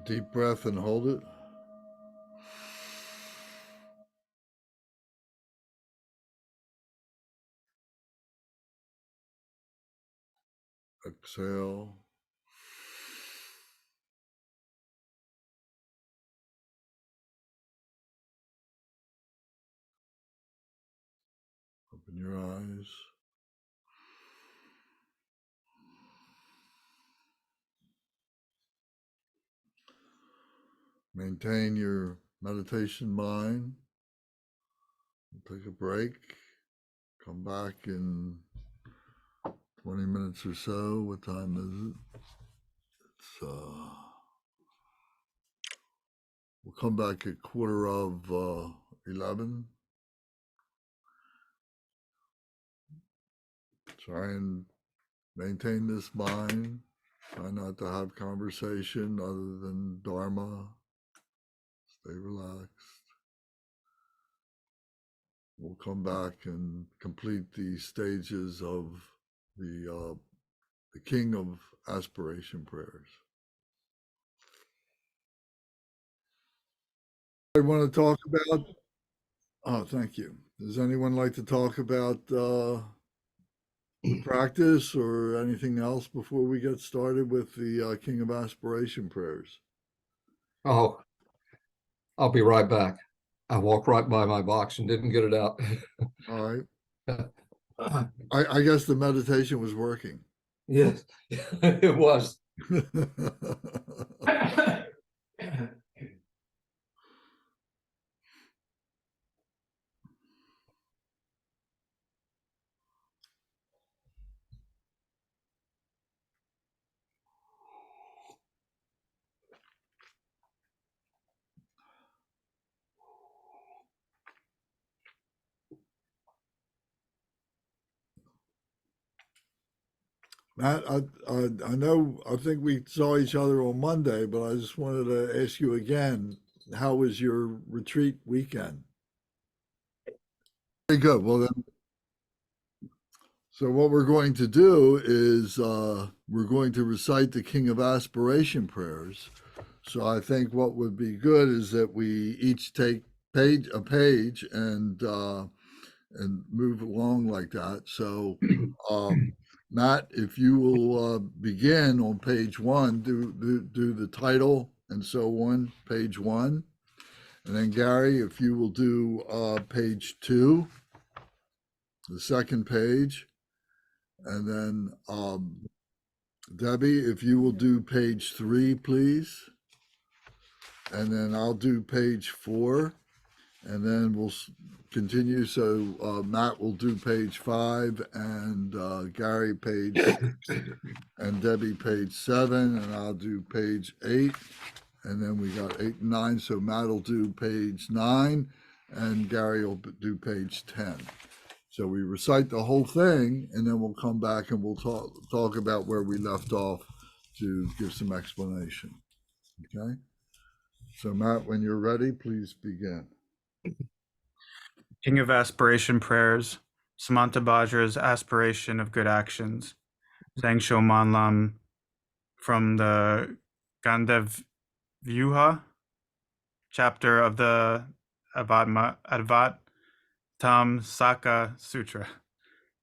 a deep breath and hold it. Exhale. Open your eyes. Maintain your meditation mind. Take a break. Come back in 20 minutes or so. What time is it? It's we'll come back at 11:15. Try and maintain this mind. Try not to have conversation other than Dharma. Stay relaxed. We'll come back and complete the stages of the King of Aspiration Prayers. I want to talk about. Oh, thank you. Does anyone like to talk about practice or anything else before we get started with the King of Aspiration Prayers? Oh, I'll be right back. I walked right by my box and didn't get it out. All right. I guess the meditation was working. Yes, it was. Matt, I know, I think we saw each other on Monday, but I just wanted to ask you again, how was your retreat weekend? Very good. Well, then, so what we're going to do is we're going to recite the King of Aspiration Prayers. So I think what would be good is that we each take a page and move along like that. So Matt, if you will begin on page 1, do the title and so on, page 1. And then Gary, if you will do page 2, the second page. And then Debbie, if you will do page 3, please. And then I'll do page 4. And then we'll continue. So Matt will do page 5, and Gary page 6, and Debbie page 7, and I'll do page 8. And then we got 8 and 9. So Matt will do page 9, and Gary will do page 10. So we recite the whole thing, and then we'll come back and we'll talk about where we left off to give some explanation. Okay? So Matt, when you're ready, please begin. King of Aspiration Prayers, Samanta Bajra's aspiration of good actions, Zangsho Manlam from the Gandev Vyuha chapter of the Advat Tam Saka Sutra.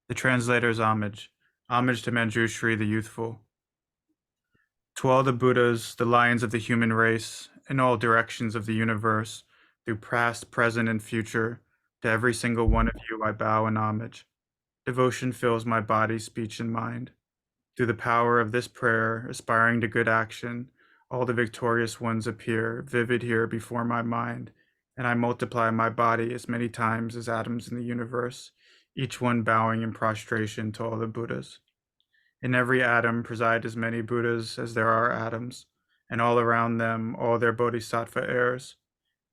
The translator's homage. Homage to Manjushri the youthful. To all the Buddhas, the lions of the human race, in all directions of the universe, through past, present, and future, to every single one of you I bow in homage. Devotion fills my body, speech, and mind. Through the power of this prayer, aspiring to good action, all the victorious ones appear, vivid here before my mind, and I multiply my body as many times as atoms in the universe, each one bowing in prostration to all the Buddhas. In every atom preside as many Buddhas as there are atoms, and all around them all their bodhisattva heirs.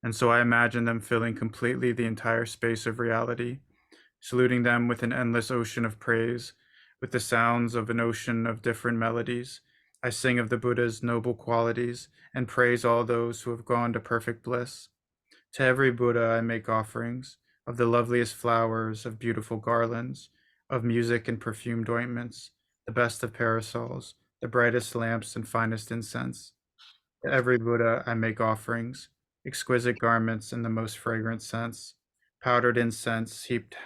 And so I imagine them filling completely the entire space of reality, saluting them with an endless ocean of praise, with the sounds of an ocean of different melodies. I sing of the Buddha's noble qualities and praise all those who have gone to perfect bliss. To every Buddha I make offerings of the loveliest flowers, of beautiful garlands, of music and perfumed ointments, the best of parasols, the brightest lamps and finest incense. To every Buddha I make offerings, exquisite garments in the most fragrant scents, powdered incense heaped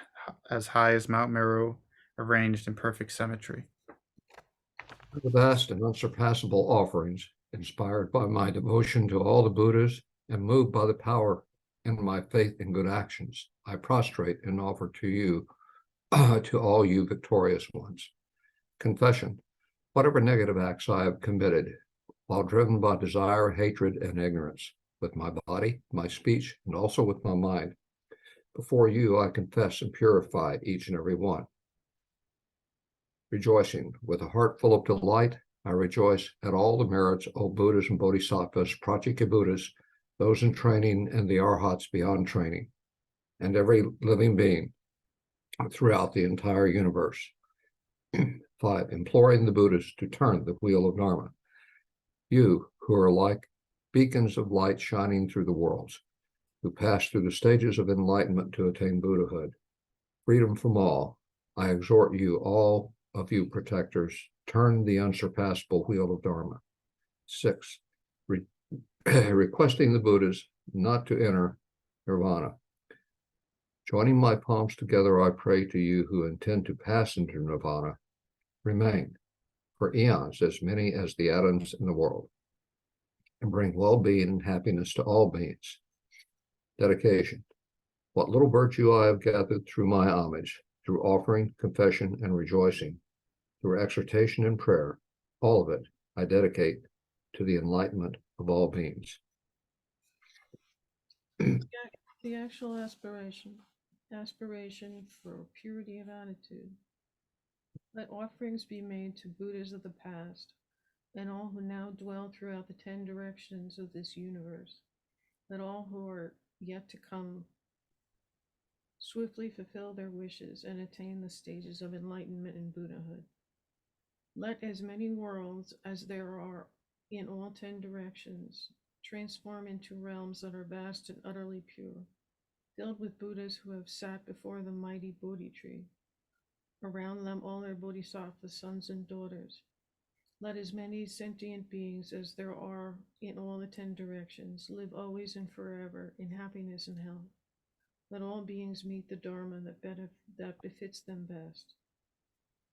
as high as Mount Meru, arranged in perfect symmetry. The vast and unsurpassable offerings, inspired by my devotion to all the Buddhas and moved by the power in my faith in good actions, I prostrate and offer to you, to all you victorious ones. Confession: whatever negative acts I have committed, while driven by desire, hatred, and ignorance, with my body, my speech, and also with my mind, before you I confess and purify each and every one. Rejoicing, with a heart full of delight, I rejoice at all the merits, O Buddhas and Bodhisattvas, Pratyeka Buddhas, those in training, and the Arhats beyond training, and every living being throughout the entire universe. 5, imploring the Buddhas to turn the wheel of Dharma. You, who are like beacons of light shining through the worlds, who pass through the stages of enlightenment to attain Buddhahood, freedom from all, I exhort you, all of you protectors, turn the unsurpassable wheel of Dharma. 6, requesting the Buddhas not to enter nirvana. Joining my palms together, I pray to you who intend to pass into nirvana, remain for eons, as many as the atoms in the world, and bring well-being and happiness to all beings. Dedication. What little virtue I have gathered through my homage, through offering, confession, and rejoicing, through exhortation and prayer, all of it I dedicate to the enlightenment of all beings. The actual aspiration for purity of attitude. Let offerings be made to Buddhas of the past and all who now dwell throughout the 10 directions of this universe. Let all who are yet to come swiftly fulfill their wishes and attain the stages of enlightenment and Buddhahood. Let as many worlds as there are in all 10 directions transform into realms that are vast and utterly pure, filled with Buddhas who have sat before the mighty Bodhi tree. Around them all their Bodhisattva sons and daughters. Let as many sentient beings as there are in all the 10 directions live always and forever in happiness and health. Let all beings meet the Dharma that befits them best.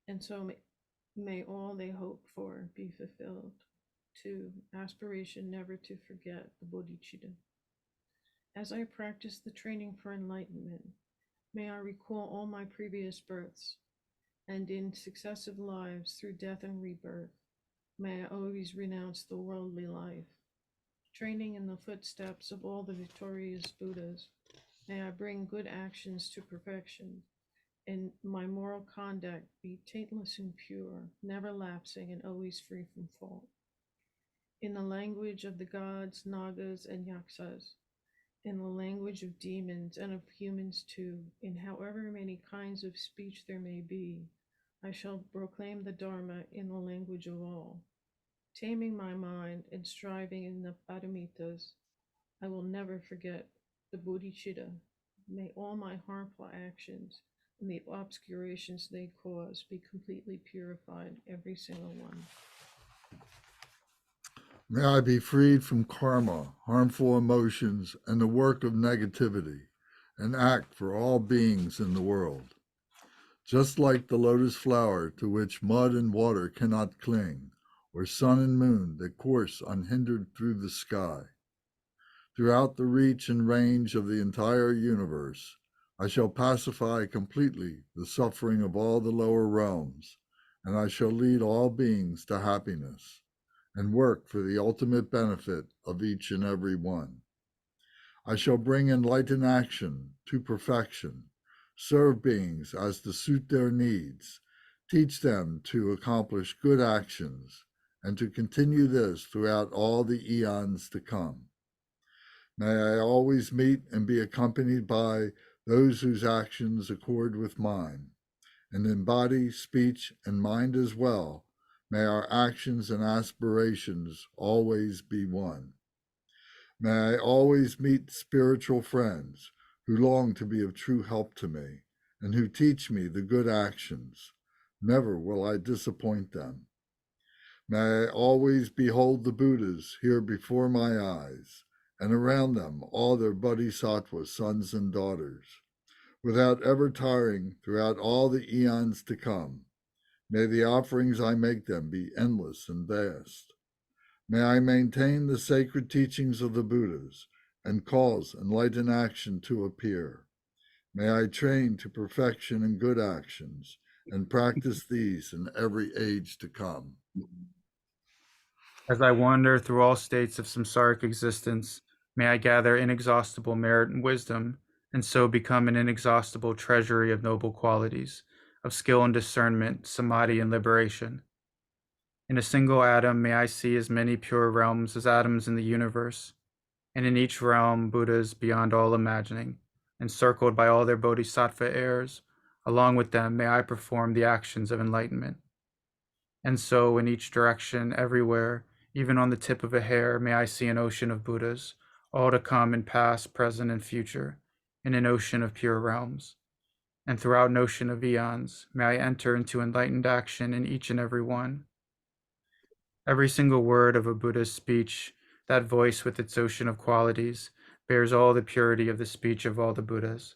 And so may all they hope for be fulfilled. 2, aspiration never to forget the bodhicitta. As I practice the training for enlightenment, may I recall all my previous births, and in successive lives through death and rebirth, may I always renounce the worldly life. Training in the footsteps of all the victorious Buddhas, may I bring good actions to perfection, and my moral conduct be taintless and pure, never lapsing and always free from fault. In the language of the gods, Nagas, and Yaksas, in the language of demons and of humans too, in however many kinds of speech there may be, I shall proclaim the Dharma in the language of all. Taming my mind and striving in the paramitas, I will never forget the bodhicitta. May all my harmful actions and the obscurations they cause be completely purified, every single one. May I be freed from karma, harmful emotions, and the work of negativity, and act for all beings in the world. Just like the lotus flower to which mud and water cannot cling, or sun and moon that course unhindered through the sky. Throughout the reach and range of the entire universe, I shall pacify completely the suffering of all the lower realms, and I shall lead all beings to happiness, and work for the ultimate benefit of each and every one. I shall bring enlightened action to perfection, serve beings as to suit their needs, teach them to accomplish good actions, and to continue this throughout all the eons to come. May I always meet and be accompanied by those whose actions accord with mine, and in body, speech, and mind as well, may our actions and aspirations always be one. May I always meet spiritual friends who long to be of true help to me and who teach me the good actions. Never will I disappoint them. May I always behold the Buddhas here before my eyes, and around them all their bodhisattva sons and daughters, without ever tiring throughout all the eons to come. May the offerings I make them be endless and vast. May I maintain the sacred teachings of the Buddhas and cause enlightened action to appear. May I train to perfection and good actions and practice these in every age to come. As I wander through all states of samsaric existence, may I gather inexhaustible merit and wisdom, and so become an inexhaustible treasury of noble qualities, of skill and discernment, samadhi and liberation. In a single atom, may I see as many pure realms as atoms in the universe, and in each realm, Buddhas beyond all imagining, encircled by all their bodhisattva heirs. Along with them, may I perform the actions of enlightenment. And so, in each direction, everywhere, even on the tip of a hair, may I see an ocean of Buddhas, all to come in past, present, and future, in an ocean of pure realms. And throughout an ocean of eons, may I enter into enlightened action in each and every one. Every single word of a Buddha's speech, that voice with its ocean of qualities, bears all the purity of the speech of all the Buddhas,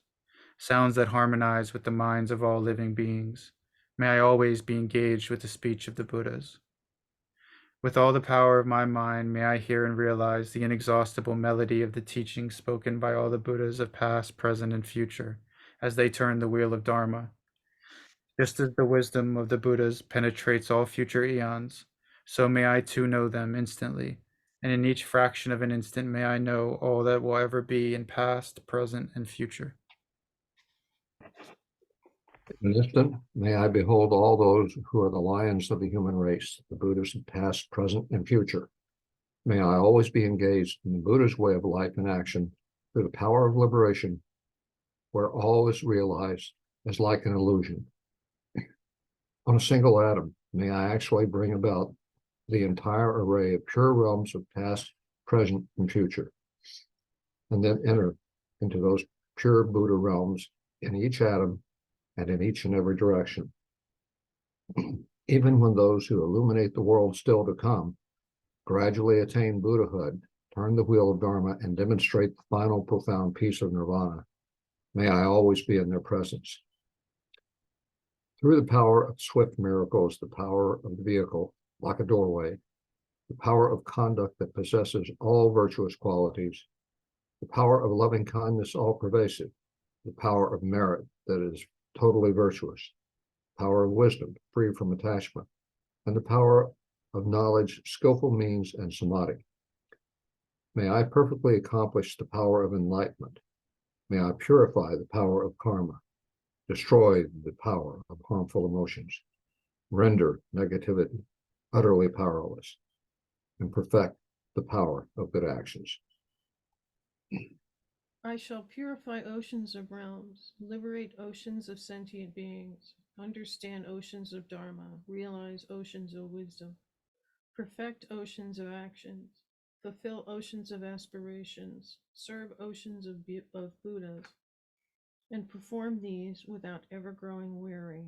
sounds that harmonize with the minds of all living beings. May I always be engaged with the speech of the Buddhas. With all the power of my mind, may I hear and realize the inexhaustible melody of the teachings spoken by all the Buddhas of past, present, and future, as they turn the wheel of Dharma. Just as the wisdom of the Buddhas penetrates all future eons, so may I too know them instantly, and in each fraction of an instant may I know all that will ever be in past, present, and future. In an instant, may I behold all those who are the lions of the human race, the Buddhas of past, present, and future. May I always be engaged in the Buddha's way of life and action through the power of liberation, where all is realized as like an illusion. On a single atom, may I actually bring about the entire array of pure realms of past, present, and future, and then enter into those pure Buddha realms in each atom and in each and every direction. Even when those who illuminate the world still to come gradually attain Buddhahood, turn the wheel of Dharma, and demonstrate the final profound peace of nirvana, may I always be in their presence. Through the power of swift miracles, the power of the vehicle, like a doorway, the power of conduct that possesses all virtuous qualities, the power of loving kindness all pervasive, the power of merit that is totally virtuous, power of wisdom free from attachment, and the power of knowledge, skillful means, and samadhi. May I perfectly accomplish the power of enlightenment. May I purify the power of karma, destroy the power of harmful emotions, render negativity utterly powerless, and perfect the power of good actions. I shall purify oceans of realms, liberate oceans of sentient beings, understand oceans of Dharma, realize oceans of wisdom, perfect oceans of actions, fulfill oceans of aspirations, serve oceans of Buddhas, and perform these without ever growing weary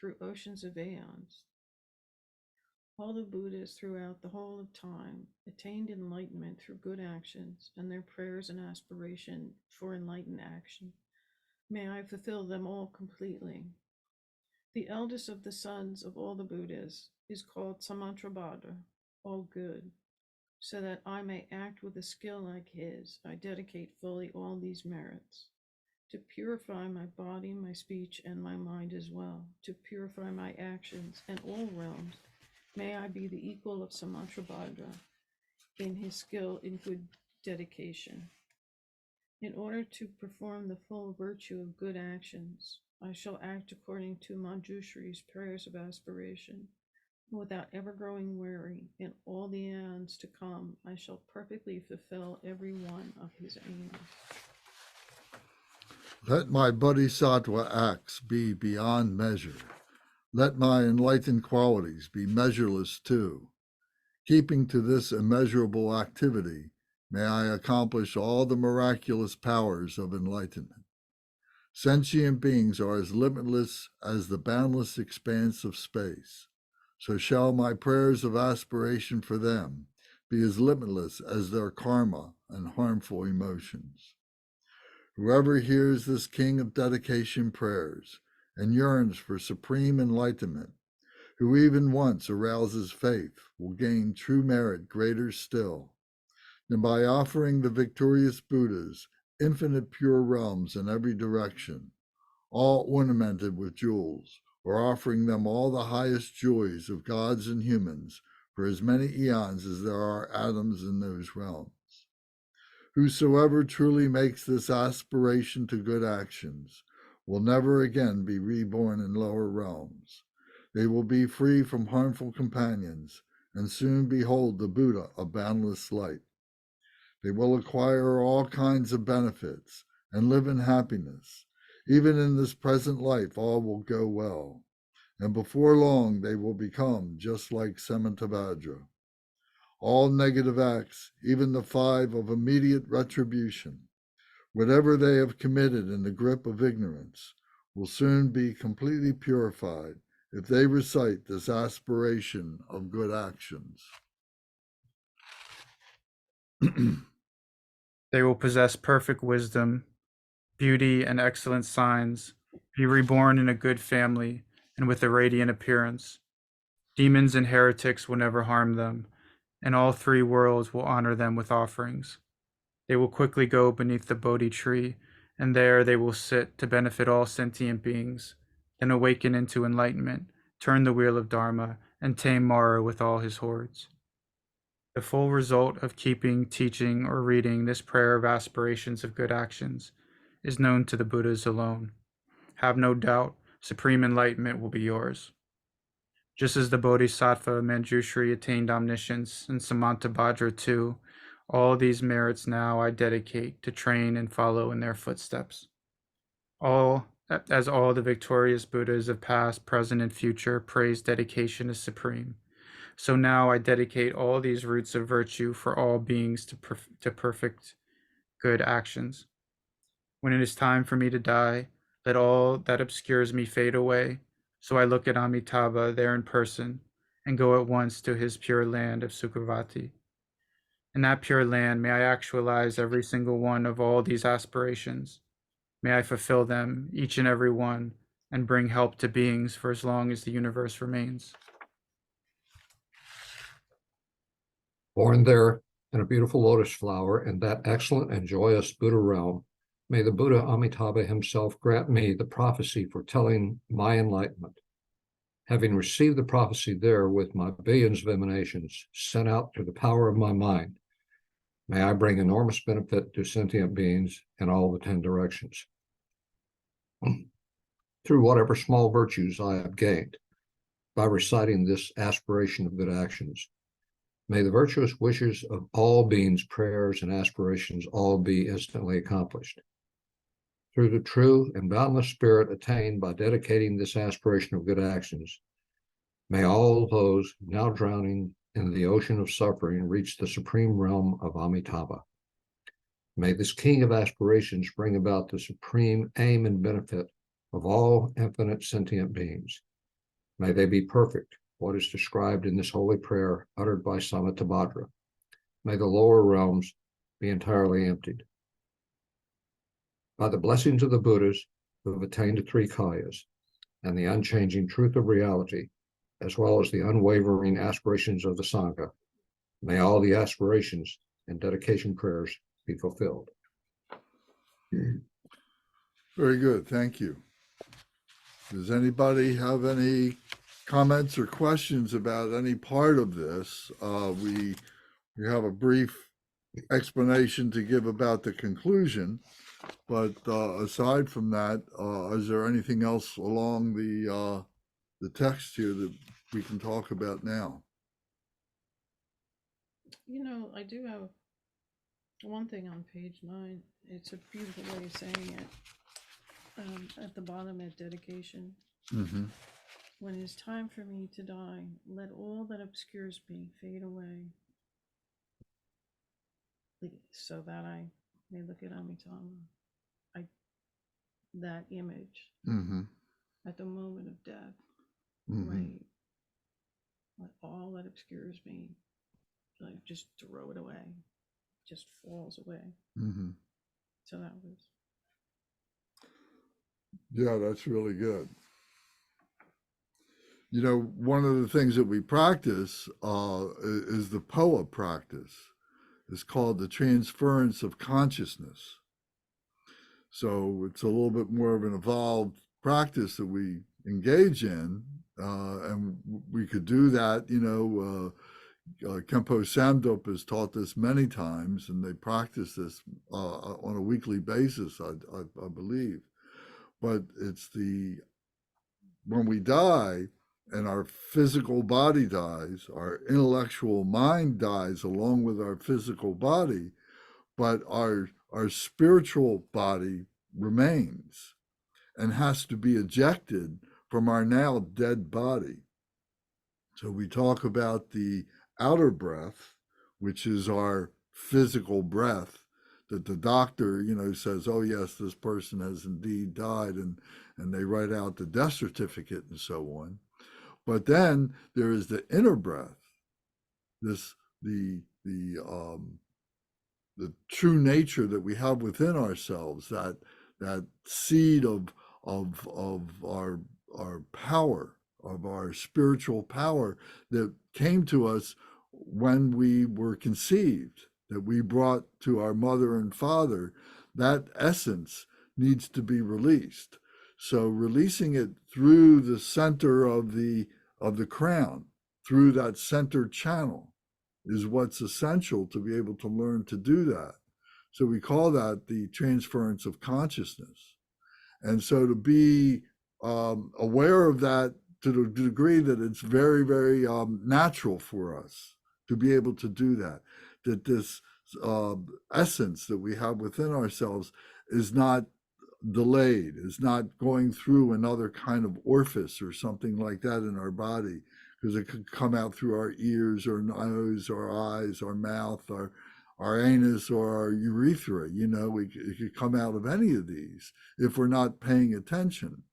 through oceans of aeons. All the Buddhas throughout the whole of time attained enlightenment through good actions and their prayers and aspiration for enlightened action. May I fulfill them all completely. The eldest of the sons of all the Buddhas is called Samantrabhadra, all good, so that I may act with a skill like his. I dedicate fully all these merits. To purify my body, my speech, and my mind as well, to purify my actions and all realms. May I be the equal of Samantrabhadra in his skill in good dedication. In order to perform the full virtue of good actions, I shall act according to Manjushri's prayers of aspiration. Without ever growing weary, in all the aeons to come, I shall perfectly fulfill every one of his aims. Let my bodhisattva acts be beyond measure. Let my enlightened qualities be measureless too. Keeping to this immeasurable activity, may I accomplish all the miraculous powers of enlightenment. Sentient beings are as limitless as the boundless expanse of space. so shall my prayers of aspiration for them be as limitless as their karma and harmful emotions. Whoever hears this King of Dedication prayers and yearns for supreme enlightenment, who even once arouses faith, will gain true merit greater still. And by offering the victorious Buddhas infinite pure realms in every direction, all ornamented with jewels, or offering them all the highest joys of gods and humans for as many eons as there are atoms in those realms. Whosoever truly makes this aspiration to good actions will never again be reborn in lower realms. They will be free from harmful companions and soon behold the Buddha of boundless light. They will acquire all kinds of benefits and live in happiness. Even in this present life, all will go well. And before long, they will become just like Samantabhadra. All negative acts, even the 5 of immediate retribution, whatever they have committed in the grip of ignorance, will soon be completely purified if they recite this aspiration of good actions. They will possess perfect wisdom, beauty, and excellent signs, be reborn in a good family and with a radiant appearance. Demons and heretics will never harm them, and all 3 worlds will honor them with offerings. They will quickly go beneath the Bodhi tree, and there they will sit to benefit all sentient beings, then awaken into enlightenment, turn the wheel of Dharma, and tame Mara with all his hordes. The full result of keeping, teaching, or reading this prayer of aspirations of good actions is known to the Buddhas alone. Have no doubt, supreme enlightenment will be yours. Just as the Bodhisattva Manjushri attained omniscience and Samantabhadra too, all these merits now I dedicate to train and follow in their footsteps. As all the victorious Buddhas of past, present, and future praise dedication as supreme, so now I dedicate all these roots of virtue for all beings to perfect good actions. When it is time for me to die, let all that obscures me fade away, so I look at Amitabha there in person and go at once to his pure land of Sukhavati. In that pure land, may I actualize every single one of all these aspirations. May I fulfill them, each and every one, and bring help to beings for as long as the universe remains. Born there in a beautiful lotus flower in that excellent and joyous Buddha realm, may the Buddha Amitabha himself grant me the prophecy foretelling my enlightenment. Having received the prophecy there with my billions of emanations sent out through the power of my mind, may I bring enormous benefit to sentient beings in all the 10 directions. Through whatever small virtues I have gained by reciting this aspiration of good actions, may the virtuous wishes of all beings, prayers, and aspirations all be instantly accomplished. Through the true and boundless spirit attained by dedicating this aspiration of good actions, may all those now drowning in the ocean of suffering reach the supreme realm of Amitabha. May this King of Aspirations bring about the supreme aim and benefit of all infinite sentient beings. May they be perfect, what is described in this holy prayer uttered by Samantabhadra. May the lower realms be entirely emptied. By the blessings of the Buddhas who have attained the 3 kayas and the unchanging truth of reality, as well as the unwavering aspirations of the Sangha, may all the aspirations and dedication prayers be fulfilled. Very good. Thank you. Does anybody have any comments or questions about any part of this? We have a brief explanation to give about the conclusion, but aside from that, is there anything else along the text here that we can talk about now? You know, I do have one thing on page 9. It's a beautiful way of saying it. At the bottom at dedication. Mm-hmm. When it is time for me to die, let all that obscures me fade away, so that I may look at Amitabha, that image Mm-hmm. at the moment of death. Mm-hmm. Right. Like all that obscures me, like just throw it away, just falls away. Hmm. So that was. Yeah, that's really good. You know, one of the things that we practice is the Phowa practice. It's called the transference of consciousness. So it's a little bit more of an evolved practice that we engage in, and we could do that. Kempo Samdop has taught this many times, and they practice this on a weekly basis, I believe. But it's when we die and our physical body dies, our intellectual mind dies along with our physical body, but our spiritual body remains and has to be ejected from our now dead body. So we talk about the outer breath, which is our physical breath, that the doctor, says, oh yes, this person has indeed died, and they write out the death certificate and so on. But then there is the inner breath, this the true nature that we have within ourselves, that seed of our power, of our spiritual power that came to us when we were conceived, that we brought to our mother and father. That essence needs to be released. So releasing it through the center of the crown, through that center channel, is what's essential to be able to learn to do that. So we call that the transference of consciousness. And so to be aware of that to the degree that it's very, very natural for us to be able to do that, that this essence that we have within ourselves is not delayed, is not going through another kind of orifice or something like that in our body, because it could come out through our ears or nose or eyes or mouth or our anus or our urethra. It could come out of any of these if we're not paying attention.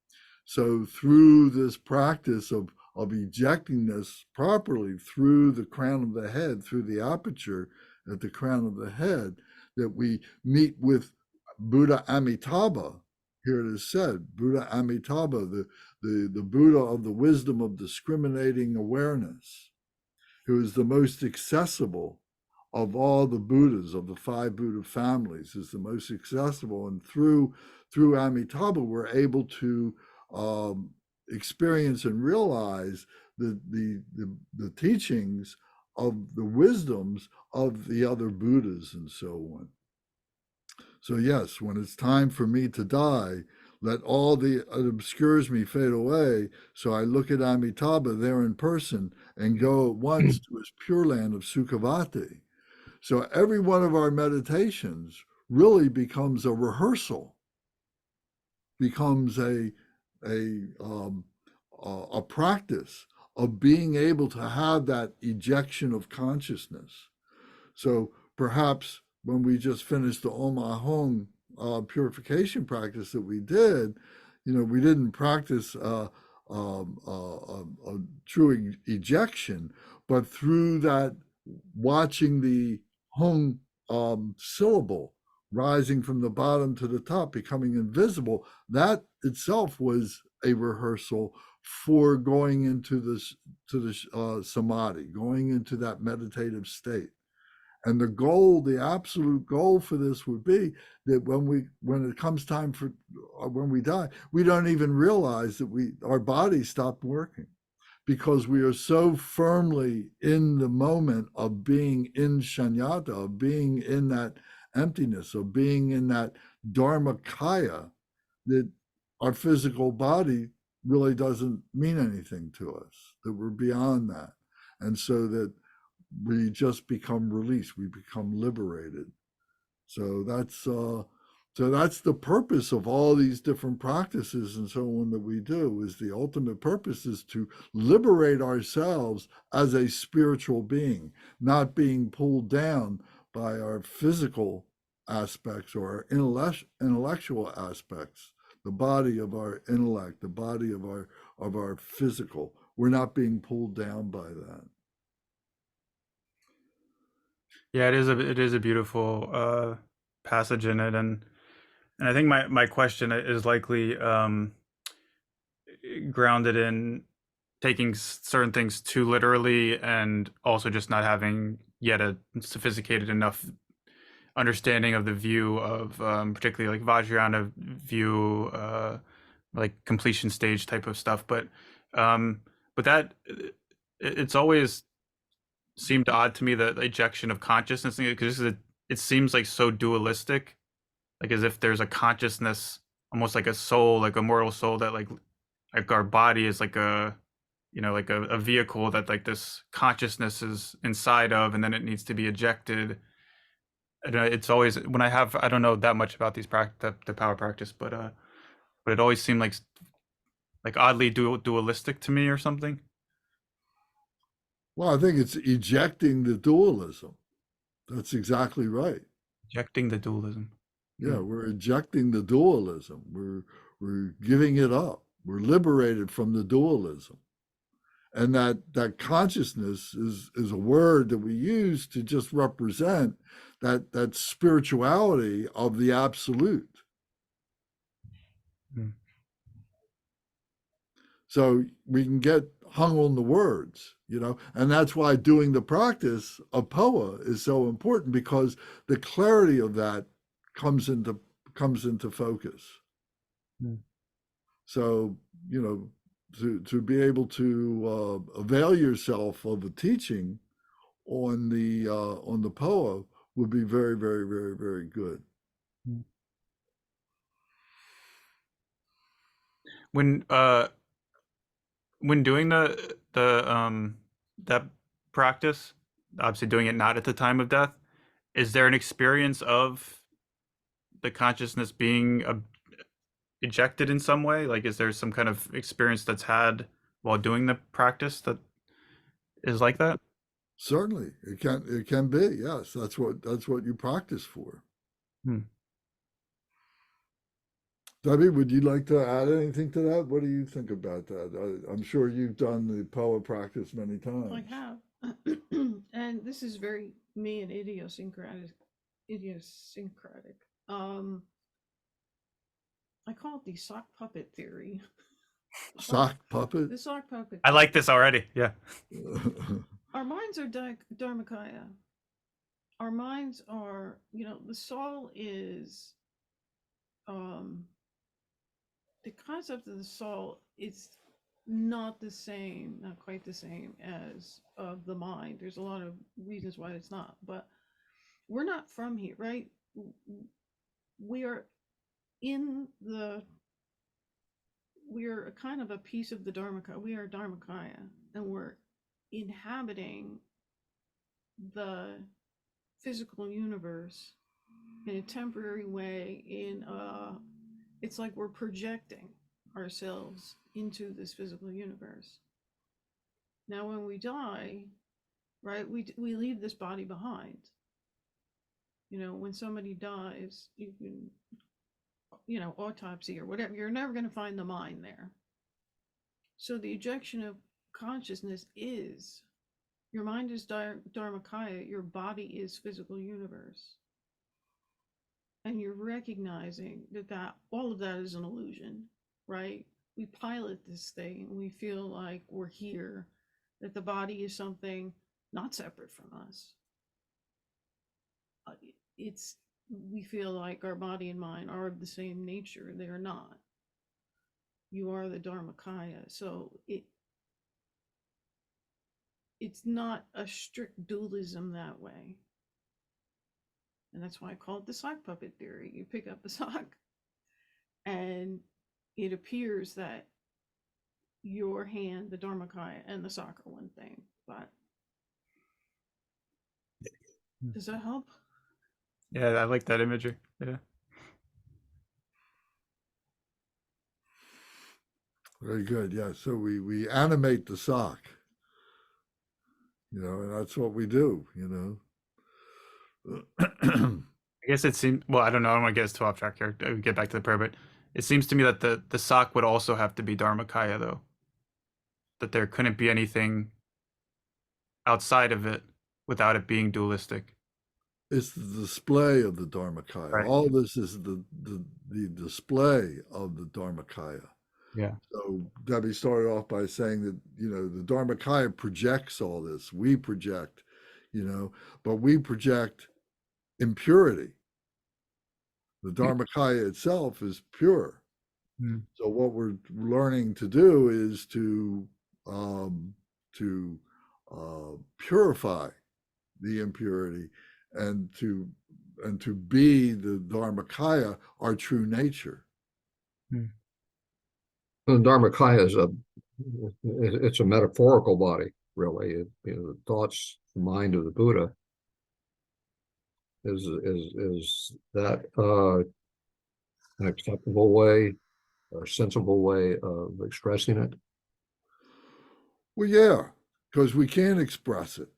So through this practice of ejecting this properly through the crown of the head, through the aperture at the crown of the head, that we meet with Buddha Amitabha. Here it is said, Buddha Amitabha, the Buddha of the wisdom of discriminating awareness, who is the most accessible of all the Buddhas, of the 5 Buddha families, is the most accessible. And through Amitabha, we're able to experience and realize the teachings of the wisdoms of the other Buddhas and so on. So yes, when it's time for me to die, let all that obscures me fade away. So I look at Amitabha there in person and go at once to his pure land of Sukhavati. So every one of our meditations really becomes a rehearsal, becomes a practice of being able to have that ejection of consciousness. So perhaps when we just finished the Om Ahom purification practice that we did, we didn't practice a true ejection, but through that, watching the Hum syllable rising from the bottom to the top, becoming invisible, that itself was a rehearsal for going into the samadhi, going into that meditative state. And the goal, the absolute goal for this would be that when it comes time for when we die, we don't even realize that our body stopped working, because we are so firmly in the moment of being in shunyata, of being in that emptiness, of being in that dharmakaya, that our physical body really doesn't mean anything to us, that we're beyond that. And so that we just become released, we become liberated. So that's the purpose of all these different practices and so on that we do. Is the ultimate purpose is to liberate ourselves as a spiritual being, not being pulled down by our physical aspects or our intellectual aspects, the body of our intellect, the body of our physical. we're not being pulled down by that. Yeah, it is a beautiful passage in it, and I think my question is likely grounded in taking certain things too literally, and also just not having yet a sophisticated enough understanding of the view of particularly like Vajrayana view, like completion stage type of stuff. But that it's always seemed odd to me, the ejection of consciousness, because it seems like so dualistic, like as if there's a consciousness, almost like a soul, like a mortal soul, that like our body is like a, you know, like a vehicle that like this consciousness is inside of, and then it needs to be ejected. And it's always, when I don't know that much about these the power practice, but it always seemed like oddly dualistic to me or something. Well, I think it's ejecting the dualism. That's exactly right. Ejecting the dualism. Yeah, we're ejecting the dualism. We're giving it up. We're liberated from the dualism. And that consciousness is a word that we use to just represent that spirituality of the absolute. So we can get hung on the words, you know, and that's why doing the practice of Phowa is so important, because the clarity of that comes into focus. So, you know, to be able to avail yourself of a teaching on the Phowa would be very, very, very, very good. When doing that practice, obviously doing it not at the time of death, is there an experience of the consciousness being ejected in some way? Like, is there some kind of experience that's had while doing the practice that is like that? Certainly, it can be. Yes, that's what you practice for. Debbie, would you like to add anything to that? What do you think about that? I'm sure you've done the Phowa practice many times. I have. And this is very me and idiosyncratic. I call it the sock puppet theory. Sock puppet? The sock puppet. I like this already. Yeah. Our minds are Dharmakaya. Our minds are, you know, the soul is the concept of the soul is not the same, not quite the same as the mind. There's a lot of reasons why it's not, but we're not from here, right? We are we're a kind of a piece of the Dharmakaya. We are Dharmakaya, and we're inhabiting the physical universe in a temporary way. It's like we're projecting ourselves into this physical universe. Now, when we die, right, we leave this body behind. You know, when somebody dies, you can, you know, autopsy or whatever, you're never going to find the mind there. So the ejection of consciousness is, your mind is Dharmakaya, your body is physical universe. And you're recognizing that all of that is an illusion, right? We pilot this thing and we feel like we're here, that the body is something not separate from us. We feel like our body and mind are of the same nature. They are not. You are the Dharmakaya. So it's not a strict dualism that way. And that's why I call it the sock puppet theory. You pick up a sock and it appears that your hand, the Dharmakaya, and the sock are one thing. But does that help? Yeah, I like that imagery. Yeah. Very good. Yeah. So we animate the sock, you know, and that's what we do, you know. I guess it seems, well, I don't know. I don't want to get us too off track here. We get back to the prayer, but it seems to me that the sock would also have to be Dharmakaya, though. that there couldn't be anything outside of it without it being dualistic. It's the display of the Dharmakaya. Right. All this is the display of the Dharmakaya. Yeah. So Debbie started off by saying that, the Dharmakaya projects all this. We project, but we project impurity. The Dharmakaya itself is pure. Mm. So what we're learning to do is to purify the impurity and to be the Dharmakaya, our true nature. The Dharmakaya it's a metaphorical body, really. The thoughts, the mind of the Buddha is that an acceptable way or sensible way of expressing it? Well, yeah, because we can't express it.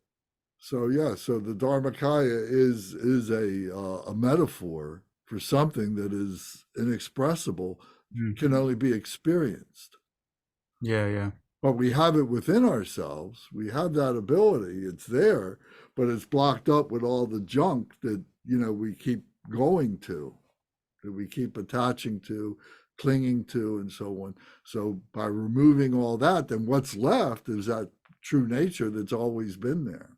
So so the Dharmakaya is a metaphor for something that is inexpressible, can only be experienced. Yeah. But we have it within ourselves. We have that ability. It's there, but it's blocked up with all the junk that we keep going to, that we keep attaching to, clinging to, and so on. So by removing all that, then what's left is that true nature that's always been there.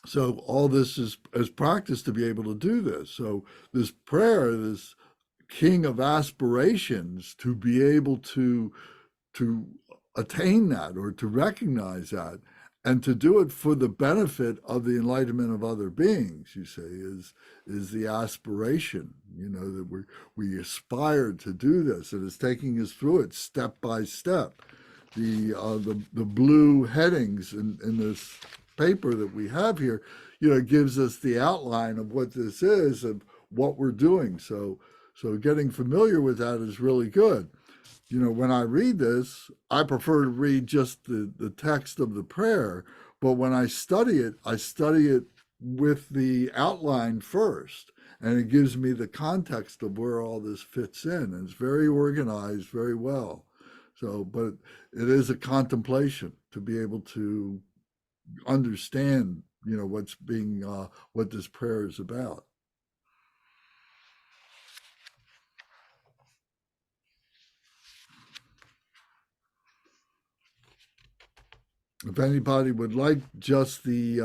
So all this is practice to be able to do this. So this prayer, this King of Aspirations, to be able to attain that or to recognize that and to do it for the benefit of the enlightenment of other beings, you say, is the aspiration, that we aspire to do this, and it's taking us through it step by step. The blue headings in this paper that we have here, gives us the outline of what this is, of what we're doing. So getting familiar with that is really good. When I read this, I prefer to read just the text of the prayer, but when I study it with the outline first, and it gives me the context of where all this fits in. And it's very organized, very well. So, but it is a contemplation to be able to understand, what this prayer is about. If anybody would like just the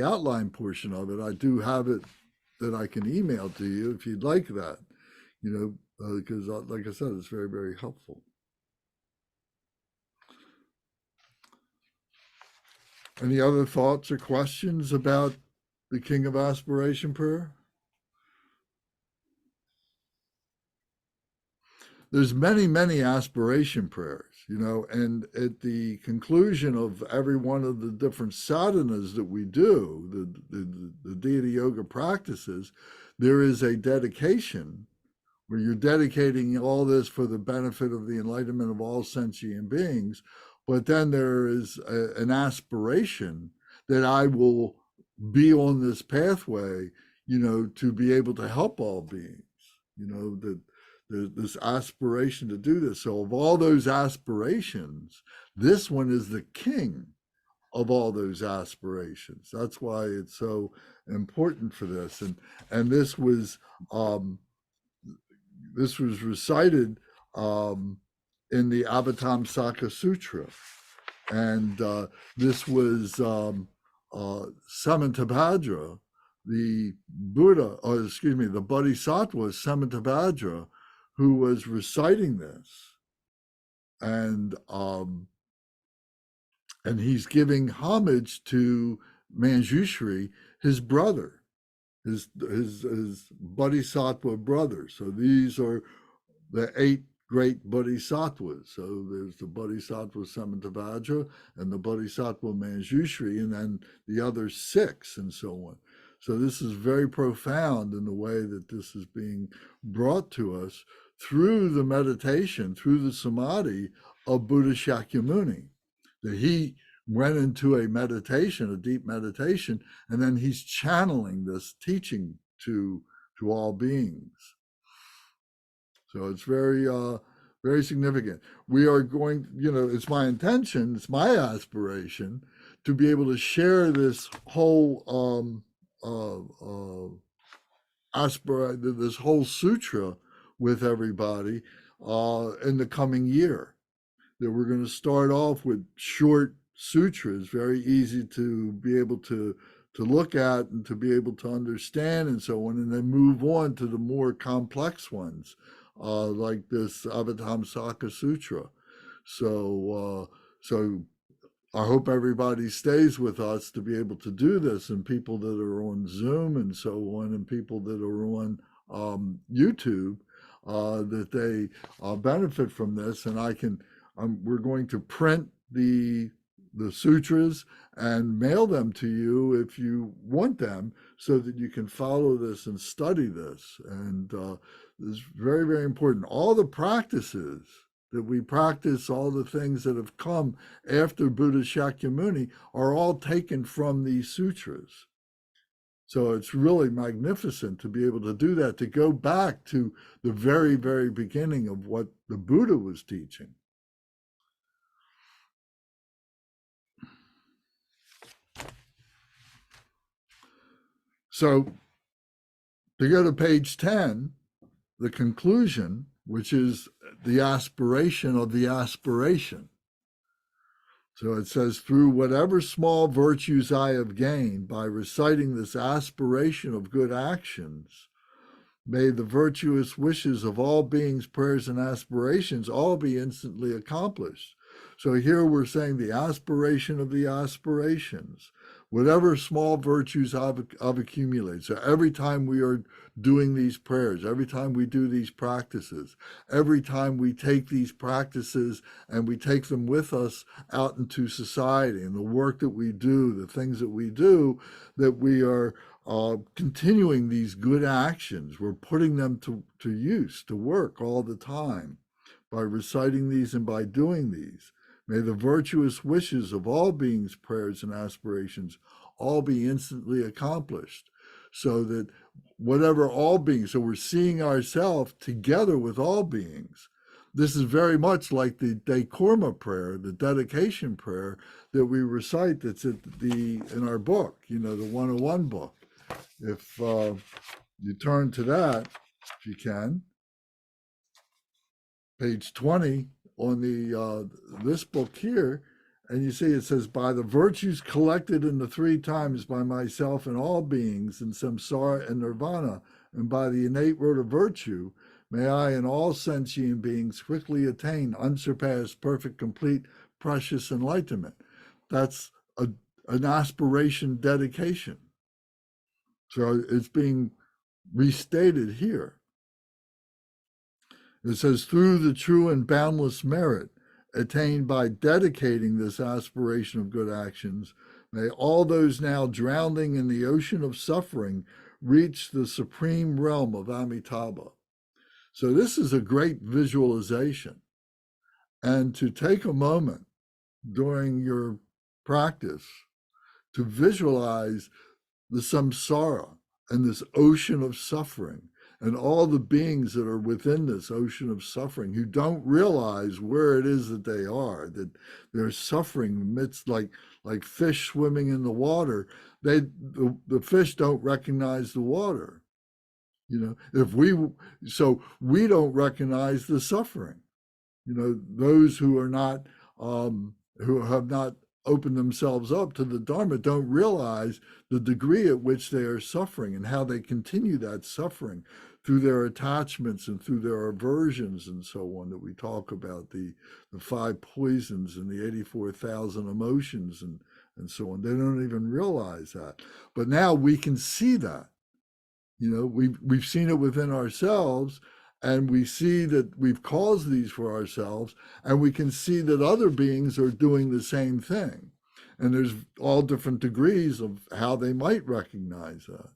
outline portion of it, I do have it that I can email to you if you'd like that, because like I said, it's very, very helpful. Any other thoughts or questions about the King of Aspiration Prayer? There's many, many aspiration prayers, and at the conclusion of every one of the different sadhanas that we do, the deity yoga practices, there is a dedication where you're dedicating all this for the benefit of the enlightenment of all sentient beings. But then there is an aspiration that I will be on this pathway, to be able to help all beings, that there's this aspiration to do this. So of all those aspirations, this one is the king of all those aspirations. That's why it's so important for this. And this was recited in the Avatamsaka Sutra. And this was Samantabhadra, the the Bodhisattva Samantabhadra, who was reciting this. And he's giving homage to Manjushri, his brother, his Bodhisattva brother. So these are the 8 great bodhisattvas. So there's the Bodhisattva Samantabhadra and the Bodhisattva Manjushri, and then the other 6, and so on. So this is very profound in the way that this is being brought to us through the meditation, through the samadhi of Buddha Shakyamuni, that he went into a meditation, a deep meditation, and then he's channeling this teaching to all beings. So it's very significant. We are going, it's my intention, it's my aspiration to be able to share this whole this whole sutra with everybody in the coming year. That we're going to start off with short sutras, very easy to be able to look at and to be able to understand and so on, and then move on to the more complex ones, like this Avatamsaka Sutra. So I hope everybody stays with us to be able to do this, and people that are on Zoom and so on, and people that are on YouTube, that they benefit from this. And we're going to print the sutras and mail them to you if you want them, so that you can follow this and study this. And this is very, very important. All the practices that we practice, all the things that have come after Buddha Shakyamuni, are all taken from these sutras. So it's really magnificent to be able to do that, to go back to the very, very beginning of what the Buddha was teaching. So to go to page 10, the conclusion, which is the aspiration of the aspiration. So it says, through whatever small virtues I have gained by reciting this aspiration of good actions, may the virtuous wishes of all beings, prayers, and aspirations all be instantly accomplished. So here we're saying the aspiration of the aspirations, whatever small virtues I've accumulated. So every time we are doing these prayers, every time we do these practices, every time we take these practices and we take them with us out into society, and the work that we do, the things that we do, that we are continuing these good actions. We're putting them to use, to work all the time by reciting these and by doing these. May the virtuous wishes of all beings, prayers, and aspirations all be instantly accomplished, so that whatever all beings, so we're seeing ourselves together with all beings. This is very much like the Dekorma prayer, the dedication prayer that we recite, that's in our book, the 101 book. If you turn to that, if you can, page 20 on the this book here, and you see it says, by the virtues collected in the 3 times by myself and all beings in samsara and nirvana, and by the innate road of virtue, may I and all sentient beings quickly attain unsurpassed, perfect, complete, precious enlightenment. That's an aspiration dedication. So it's being restated here. It says, through the true and boundless merit attained by dedicating this aspiration of good actions, may all those now drowning in the ocean of suffering reach the supreme realm of Amitabha. So this is a great visualization. And to take a moment during your practice to visualize the samsara and this ocean of suffering, and all the beings that are within this ocean of suffering, who don't realize where it is that they are, that they're suffering amidst, like fish swimming in the water. The fish don't recognize the water. So we don't recognize the suffering. Those who are not, who have not opened themselves up to the Dharma, don't realize the degree at which they are suffering and how they continue that suffering through their attachments and through their aversions and so on, that we talk about, the 5 poisons and the 84,000 emotions and so on. They don't even realize that. But now we can see that. We've seen it within ourselves, and we see that we've caused these for ourselves, and we can see that other beings are doing the same thing. And there's all different degrees of how they might recognize that.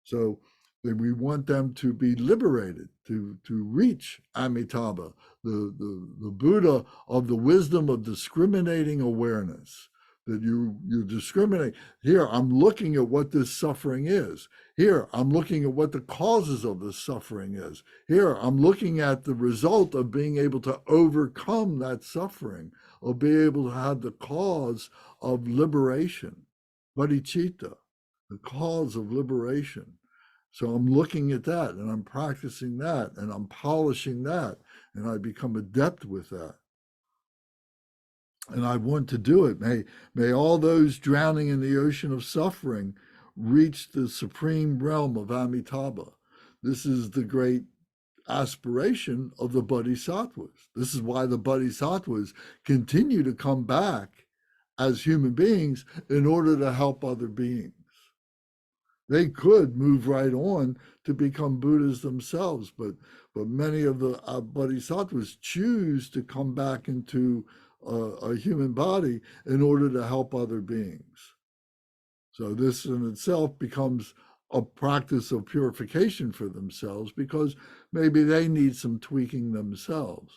So we want them to be liberated, to reach Amitabha, the Buddha of the wisdom of discriminating awareness, that you discriminate. Here, I'm looking at what this suffering is. Here, I'm looking at what the causes of this suffering is. Here, I'm looking at the result of being able to overcome that suffering, or be able to have the cause of liberation, bodhicitta, the cause of liberation. So I'm looking at that, and I'm practicing that, and I'm polishing that, and I become adept with that. And I want to do it. May all those drowning in the ocean of suffering reach the supreme realm of Amitabha. This is the great aspiration of the Bodhisattvas. This is why the Bodhisattvas continue to come back as human beings in order to help other beings. They could move right on to become Buddhas themselves, but many of the Bodhisattvas choose to come back into a human body in order to help other beings. So this in itself becomes a practice of purification for themselves, because maybe they need some tweaking themselves.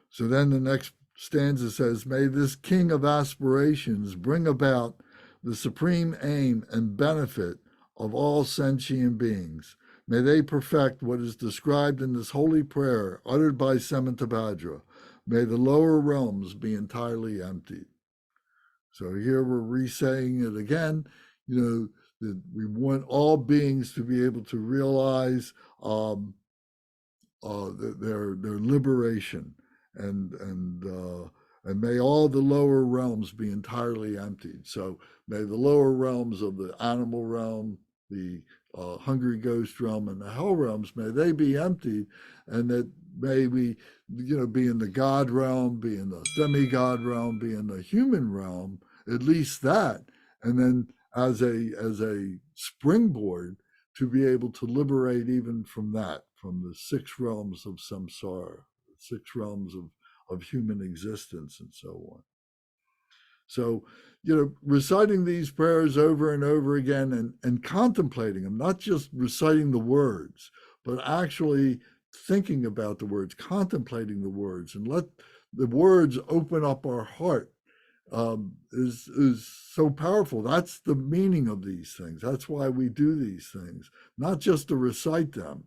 So then the next stanza says, may this King of Aspirations bring about the supreme aim and benefit of all sentient beings. May they perfect what is described in this holy prayer uttered by Samantabhadra. May the lower realms be entirely emptied. So here we're re-saying it again, that we want all beings to be able to realize their liberation, and may all the lower realms be entirely emptied. So may the lower realms of the animal realm, the hungry ghost realm, and the hell realms, may they be emptied, and that may we, be in the God realm, be in the demigod realm, be in the human realm, at least that, and then as a springboard to be able to liberate even from that, from the 6 realms of samsara, 6 realms of human existence, and so on. So, reciting these prayers over and over again, and contemplating them, not just reciting the words, but actually thinking about the words, contemplating the words, and let the words open up our heart, is so powerful. That's the meaning of these things. That's why we do these things, not just to recite them.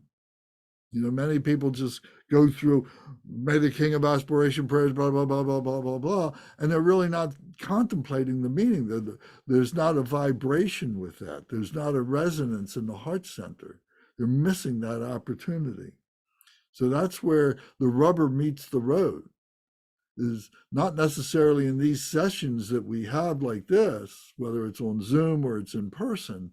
Many people just go through, may the King of Aspiration Prayer, blah, blah, blah, blah, blah, blah, blah, and they're really not contemplating the meaning. There's not a vibration with that. There's not a resonance in the heart center. They're missing that opportunity. So that's where the rubber meets the road, is not necessarily in these sessions that we have like this, whether it's on Zoom or it's in person,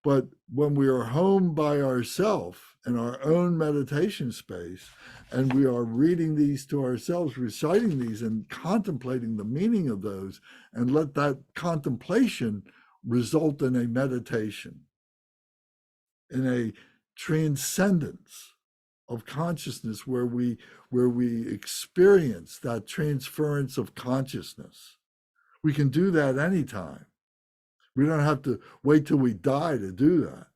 but when we are home by ourselves in our own meditation space, and we are reading these to ourselves, reciting these and contemplating the meaning of those, and let that contemplation result in a meditation, in a transcendence of consciousness where we experience that transference of consciousness. We can do that anytime. We don't have to wait till we die to do that.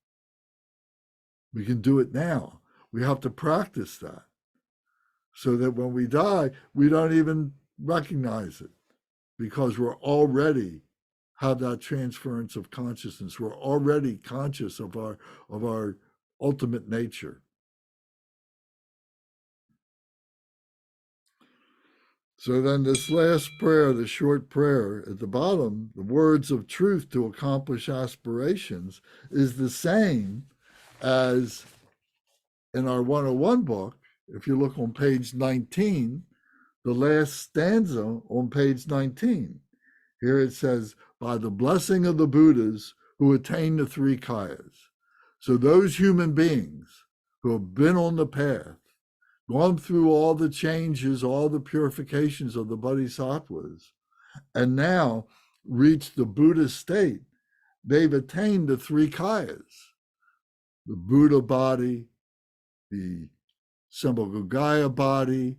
We can do it now. We have to practice that so that when we die, we don't even recognize it, because we're already have that transference of consciousness. We're already conscious of our ultimate nature. So then this last prayer, the short prayer at the bottom, the words of truth to accomplish aspirations, is the same as in our 101 book. If you look on page 19, the last stanza on page 19, here it says, by the blessing of the Buddhas who attain the 3 kayas. So those human beings who have been on the path, gone through all the changes, all the purifications of the bodhisattvas, and now reached the Buddha state, they've attained the 3 kayas, the Buddha body, the Sambhogaya body,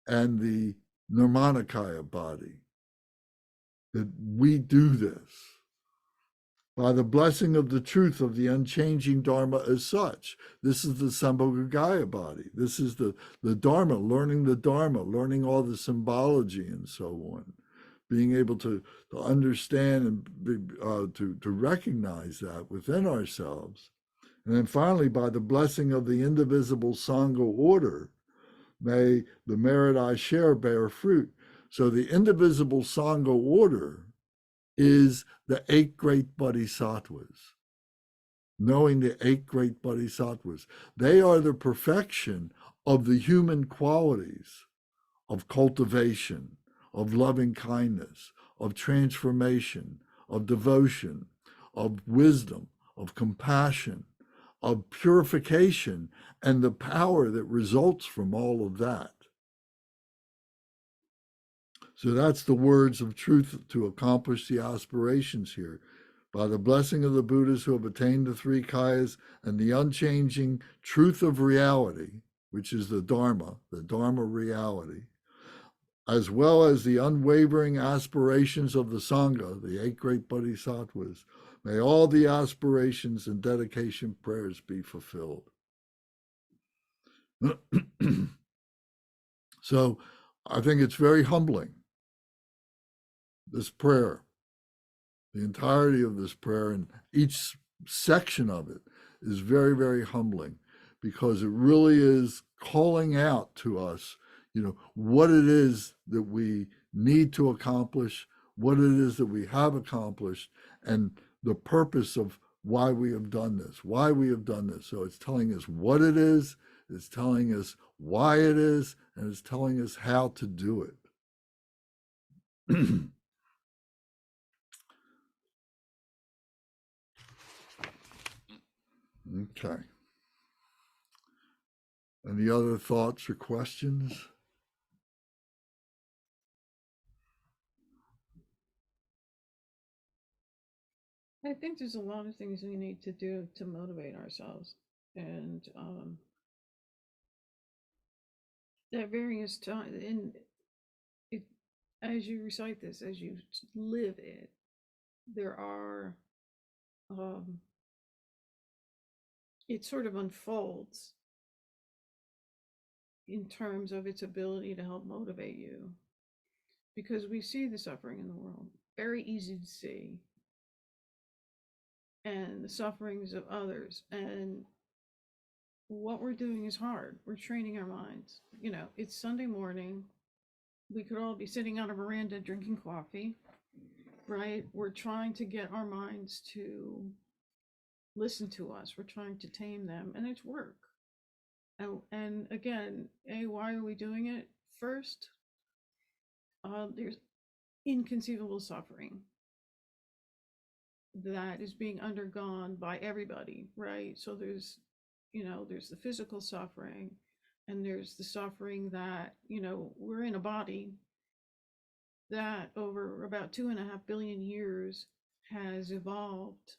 and the Nirmanakaya body. That we do this by the blessing of the truth of the unchanging Dharma as such. This is the Sambhogaya body. This is the Dharma, learning all the symbology and so on. being able to understand and to recognize that within ourselves. And then finally, by the blessing of the indivisible Sangha order, may the merit I share bear fruit. So the indivisible Sangha order is the 8 great bodhisattvas. Knowing the 8 great bodhisattvas. They are the perfection of the human qualities of cultivation, of loving kindness, of transformation, of devotion, of wisdom, of compassion, of purification, and the power that results from all of that. So that's the words of truth to accomplish the aspirations here. By the blessing of the Buddhas who have attained the 3 kayas and the unchanging truth of reality, which is the Dharma reality, as well as the unwavering aspirations of the Sangha, the 8 great bodhisattvas, may all the aspirations and dedication prayers be fulfilled. So I think it's very humbling, this prayer, the entirety of this prayer, and each section of it is very, very humbling, because it really is calling out to us, what it is that we need to accomplish, what it is that we have accomplished, and the purpose of why we have done this. So it's telling us what it is, it's telling us why it is, and it's telling us how to do it. Okay. Any other thoughts or questions? I think there's a lot of things we need to do to motivate ourselves. And at various times, and it, as you recite this, as you live it, there are, it sort of unfolds in terms of its ability to help motivate you. Because we see the suffering in the world, very easy to see, and the sufferings of others. And what we're doing is hard. We're training our minds. It's Sunday morning. We could all be sitting on a veranda drinking coffee, right? We're trying to get our minds to listen to us. We're trying to tame them, and it's work. And again, why are we doing it? First, there's inconceivable suffering that is being undergone by everybody, right? So there's the physical suffering, and there's the suffering that, we're in a body that over about 2.5 billion years has evolved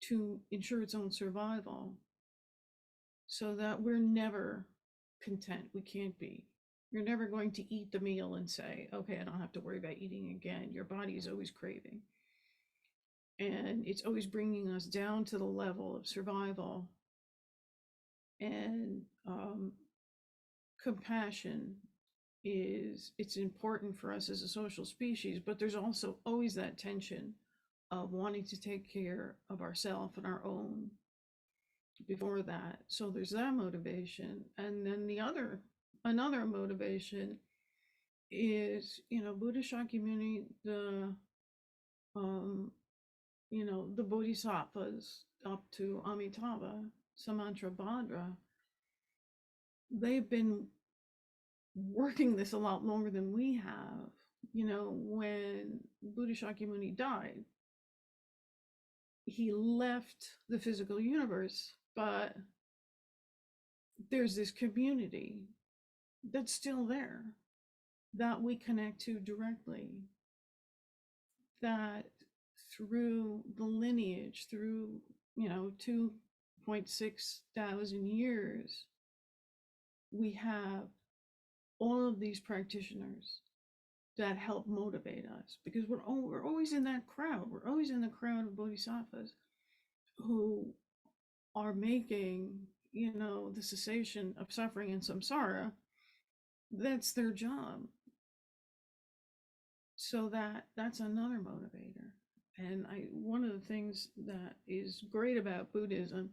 to ensure its own survival, so that we're never content. We can't be. You're never going to eat the meal and say, okay, I don't have to worry about eating again. Your body is always craving. And it's always bringing us down to the level of survival. And compassion it's important for us as a social species, but there's also always that tension of wanting to take care of ourselves and our own before that. So there's that motivation. And then another motivation is, Buddha Shakyamuni, the bodhisattvas up to Amitabha, Samantrabhadra, they've been working this a lot longer than we have. When Buddha Shakyamuni died, he left the physical universe, but there's this community that's still there that we connect to directly, that through the lineage, through 2.6 thousand years, we have all of these practitioners that help motivate us, because we're always in that crowd. We're always in the crowd of bodhisattvas who are making, the cessation of suffering and samsara. That's their job. So that's another motivator. And one of the things that is great about Buddhism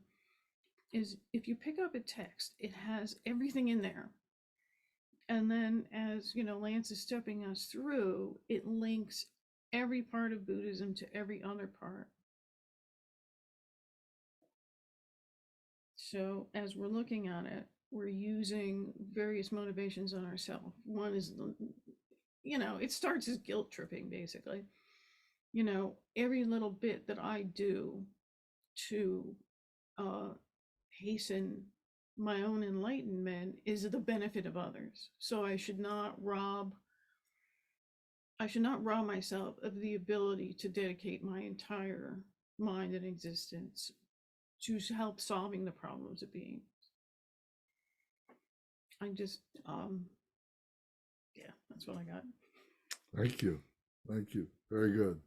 is if you pick up a text, it has everything in there. And then as Lance is stepping us through, it links every part of Buddhism to every other part. So as we're looking at it, we're using various motivations on ourselves. One is, it starts as guilt tripping, basically. Every little bit that I do to hasten my own enlightenment is the benefit of others. So I should not rob myself of the ability to dedicate my entire mind and existence to help solving the problems of being. I just yeah, that's what I got. Thank you. Thank you. Very good.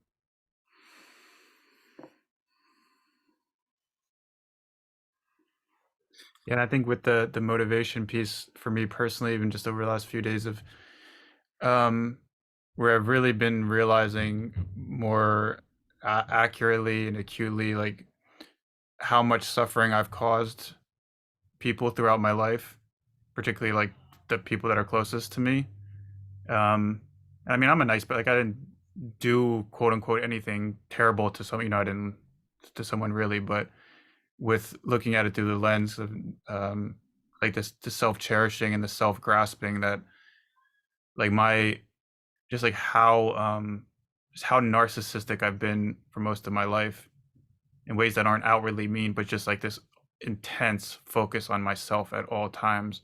Yeah, and I think with the motivation piece for me personally, even just over the last few days of where I've really been realizing more accurately and acutely like how much suffering I've caused people throughout my life, particularly like the people that are closest to me. I mean, I'm a nice, but like I didn't do quote unquote anything terrible to some, I didn't to someone really, but with looking at it through the lens of like this, the self cherishing and the self grasping that like my just like just how narcissistic I've been for most of my life in ways that aren't outwardly mean, but just like this intense focus on myself at all times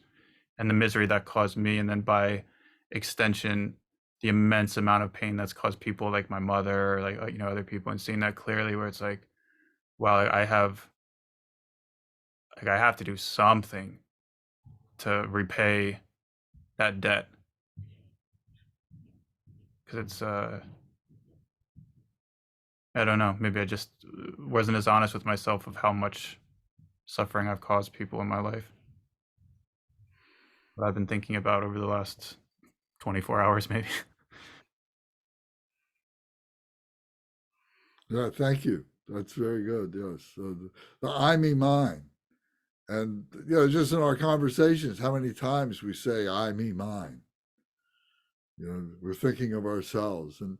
and the misery that caused me, and then by extension the immense amount of pain that's caused people like my mother, like other people, and seeing that clearly where it's like, wow, I have to do something to repay that debt, because it's I don't know, maybe I just wasn't as honest with myself of how much suffering I've caused people in my life. What I've been thinking about over the last 24 hours, maybe. Yeah, thank you. That's very good. Yes. So the I, me, mine. And, just in our conversations, how many times we say I, me, mine. We're thinking of ourselves. From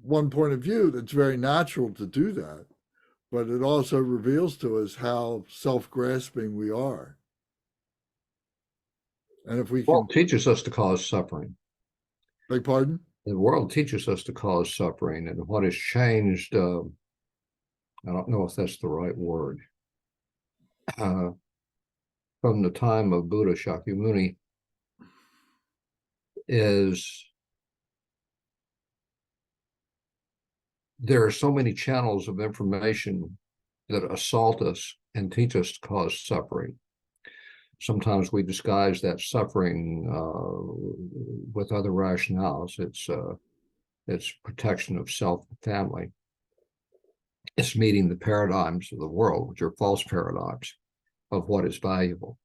one point of view, it's very natural to do that. But it also reveals to us how self grasping we are. And if we The world can, teaches us to cause suffering. beg pardon? The world teaches us to cause suffering, and what has changed, I don't know if that's the right word, from the time of Buddha Shakyamuni is there are so many channels of information that assault us and teach us to cause suffering. Sometimes we disguise that suffering with other rationales. It's protection of self and family. It's meeting the paradigms of the world, which are false paradigms of what is valuable,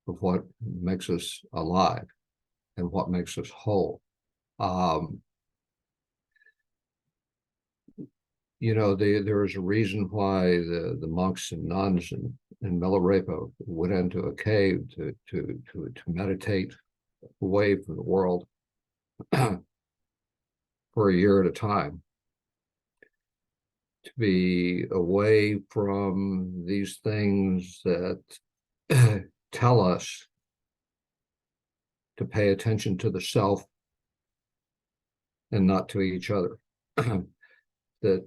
of what makes us alive, and what makes us whole. There is a reason why the monks and nuns in Milarepa went into a cave to meditate away from the world for a year at a time, to be away from these things that tell us to pay attention to the self and not to each other, that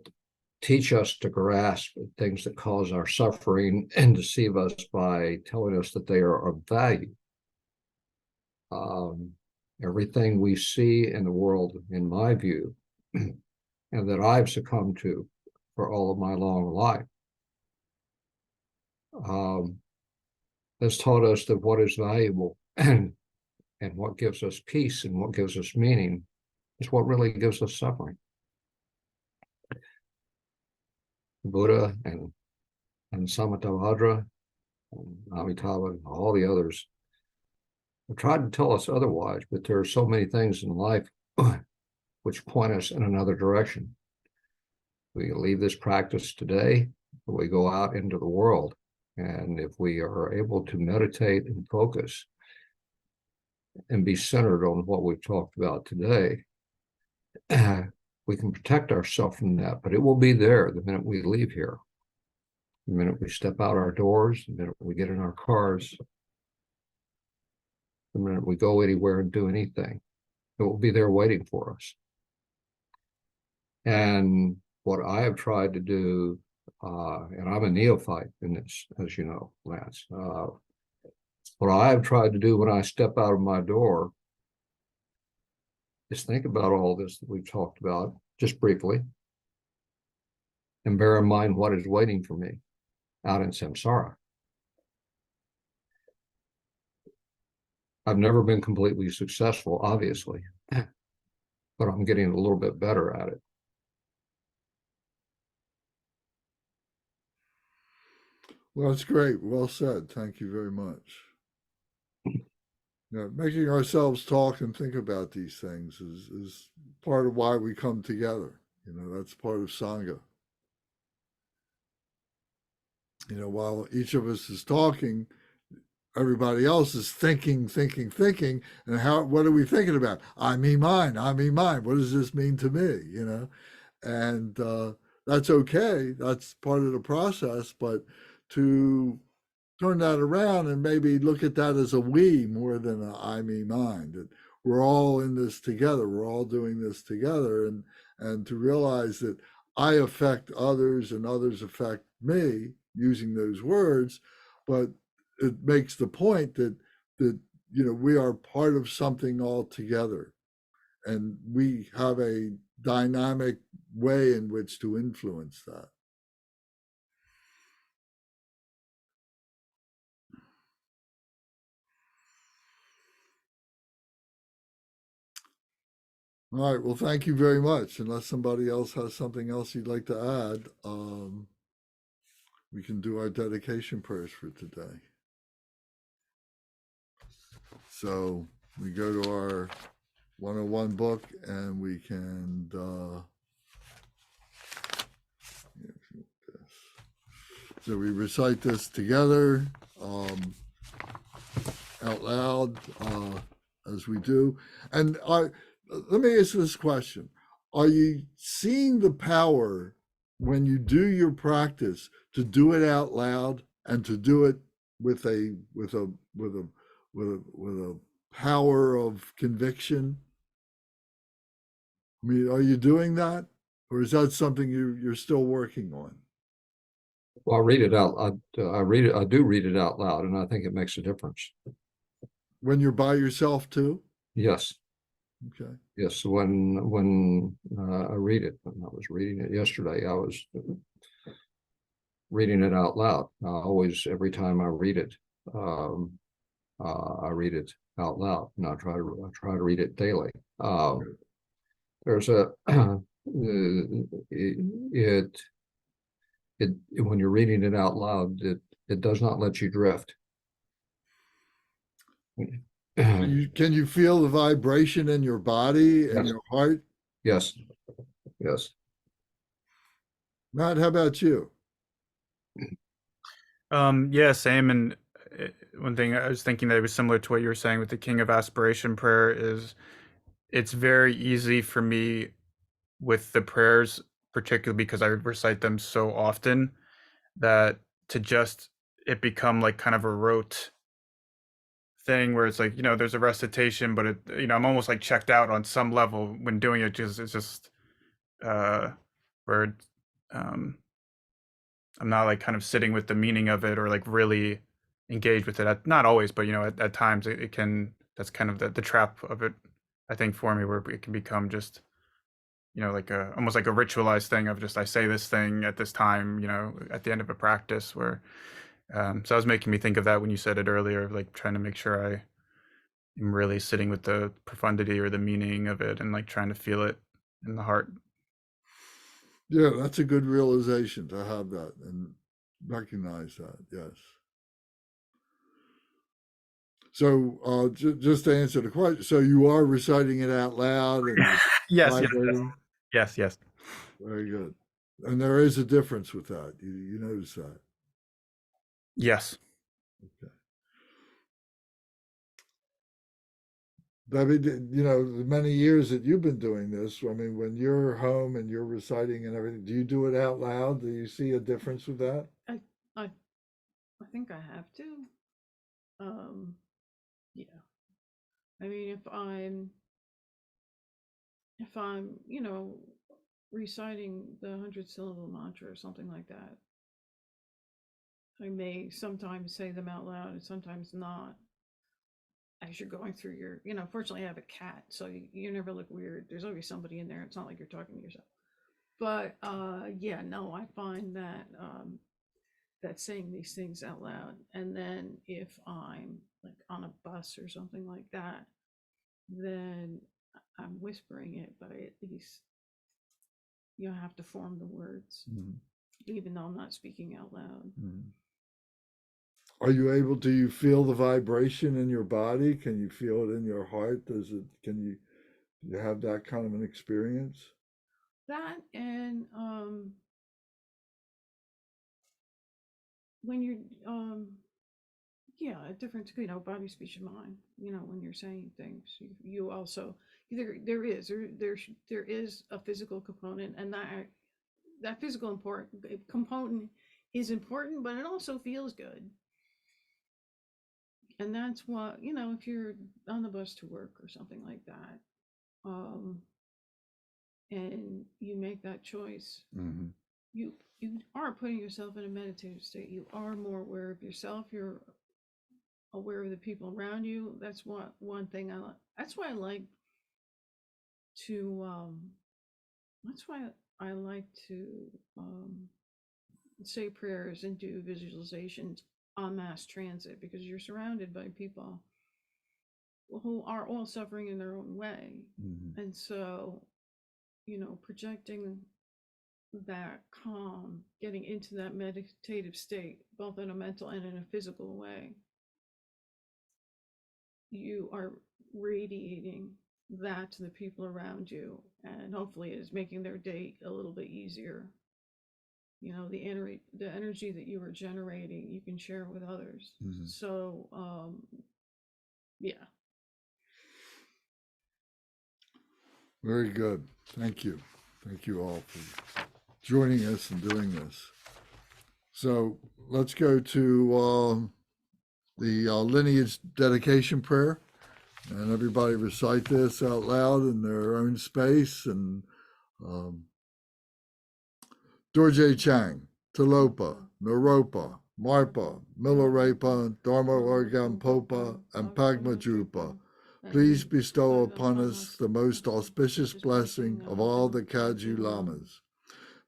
teach us to grasp things that cause our suffering and deceive us by telling us that they are of value. Everything we see in the world, in my view, and that I've succumbed to for all of my long life, has taught us that what is valuable and what gives us peace and what gives us meaning is what really gives us suffering. Buddha and Samatavajra and Amitabha and all the others have tried to tell us otherwise, but there are so many things in life which point us in another direction. We leave this practice today, we go out into the world, and if we are able to meditate and focus and be centered on what we've talked about today, we can protect ourselves from that, but it will be there the minute we leave here. The minute we step out our doors, the minute we get in our cars, the minute we go anywhere and do anything, it will be there waiting for us. And what I have tried to do, and I'm a neophyte in this, as you know, Lance, what I have tried to do when I step out of my door is think about all this that we've talked about just briefly, and bear in mind what is waiting for me out in samsara. I've never been completely successful, obviously, but I'm getting a little bit better at it. Well, that's great. Well said. Thank you very much. Making ourselves talk and think about these things is part of why we come together. That's part of Sangha. While each of us is talking, everybody else is thinking, and what are we thinking about? I, me, mine. What does this mean to me? And that's okay. That's part of the process. But to turn that around and maybe look at that as a we more than a I, me, mine, that we're all in this together. We're all doing this together. And to realize that I affect others and others affect me using those words, but it makes the point that we are part of something all together, and we have a dynamic way in which to influence that. All right. Well, thank you very much. Unless somebody else has something else you'd like to add, we can do our dedication prayers for today. So we go to our 101 book and we can so we recite this together out loud as we do. And let me ask this question. Are you seeing the power when you do your practice to do it out loud and to do it with a power of conviction? I mean, are you doing that, or is that something you're still working on? Well, I read it out. I do read it out loud, and I think it makes a difference. When you're by yourself too? Yes. Okay. Yes. When I read it, when I was reading it yesterday, I was reading it out loud. Always, every time I read it out loud, and I try to read it daily. There's a when you're reading it out loud, it does not let you drift. Can you feel the vibration in your body and your heart? Yes. Yes. Matt, how about you? Yeah, same. And one thing I was thinking that was similar to what you were saying with the King of Aspiration Prayer is it's very easy for me with the prayers, particularly because I recite them so often, that to just it become like kind of a rote thing where it's like, there's a recitation, but I'm almost like checked out on some level when doing it. It's just where I'm not like kind of sitting with the meaning of it or like really engaged with it. Not always, but at times it can. That's kind of the trap of it, I think, for me, where it can become just like almost like a ritualized thing of just I say this thing at this time, at the end of a practice. Where so that was making me think of that when you said it earlier, like trying to make sure I am really sitting with the profundity or the meaning of it and like trying to feel it in the heart. Yeah, that's a good realization to have that and recognize that. Yes. So just to answer the question, so you are reciting it out loud and it's Yes, yes, vibrating? yes, yes. Very good. And there is a difference with that. You notice that. Yes. Okay. I mean, you know, the many years that you've been doing this, I mean, when you're home and you're reciting and everything, do you do it out loud? Do you see a difference with that? I I think I have to. Yeah. I mean, if I'm, reciting the 100-syllable mantra or something like that, I may sometimes say them out loud and sometimes not. As you're going through fortunately I have a cat, so you never look weird. There's always somebody in there. It's not like you're talking to yourself. But yeah, no, I find that that saying these things out loud, and then if I'm like on a bus or something like that, then I'm whispering it, but at least you have to form the words, even though I'm not speaking out loud. Are you able, do you feel the vibration in your body? Can you feel it in your heart? Can you have that kind of an experience? That and when you're yeah, a different, body, speech, and mind. When you're saying things, you also there is a physical component, and that physical component is important, but it also feels good. And that's what, if you're on the bus to work or something like that, and you make that choice, you are putting yourself in a meditative state. You are more aware of yourself. You're aware of the people around you. That's one thing I like. That's why I like to say prayers and do visualizations on mass transit, because you're surrounded by people who are all suffering in their own way. And so, projecting that calm, getting into that meditative state, both in a mental and in a physical way, you are radiating that to the people around you, and hopefully it is making their day a little bit easier. The energy that you are generating, you can share with others. So yeah. Very good. Thank you. Thank you all for joining us and doing this. So let's go to the lineage dedication prayer, and everybody recite this out loud in their own space. And Dorje Chang, Talopa, Naropa, Marpa, Milarepa, Dharma Orgam Popa, and Pagma Drupa, please bestow upon us the most auspicious blessing of all the Kaju Lamas.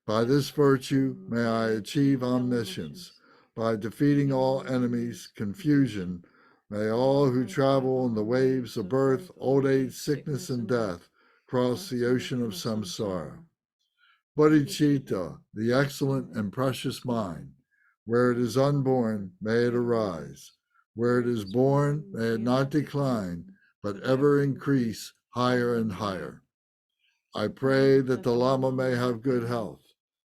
By this virtue may I achieve omniscience. By defeating all enemies, confusion, may all who travel on the waves of birth, old age, sickness, and death cross the ocean of samsara. Bodhicitta, the excellent and precious mind, where it is unborn, may it arise. Where it is born, may it not decline, but ever increase higher and higher. I pray that the Lama may have good health.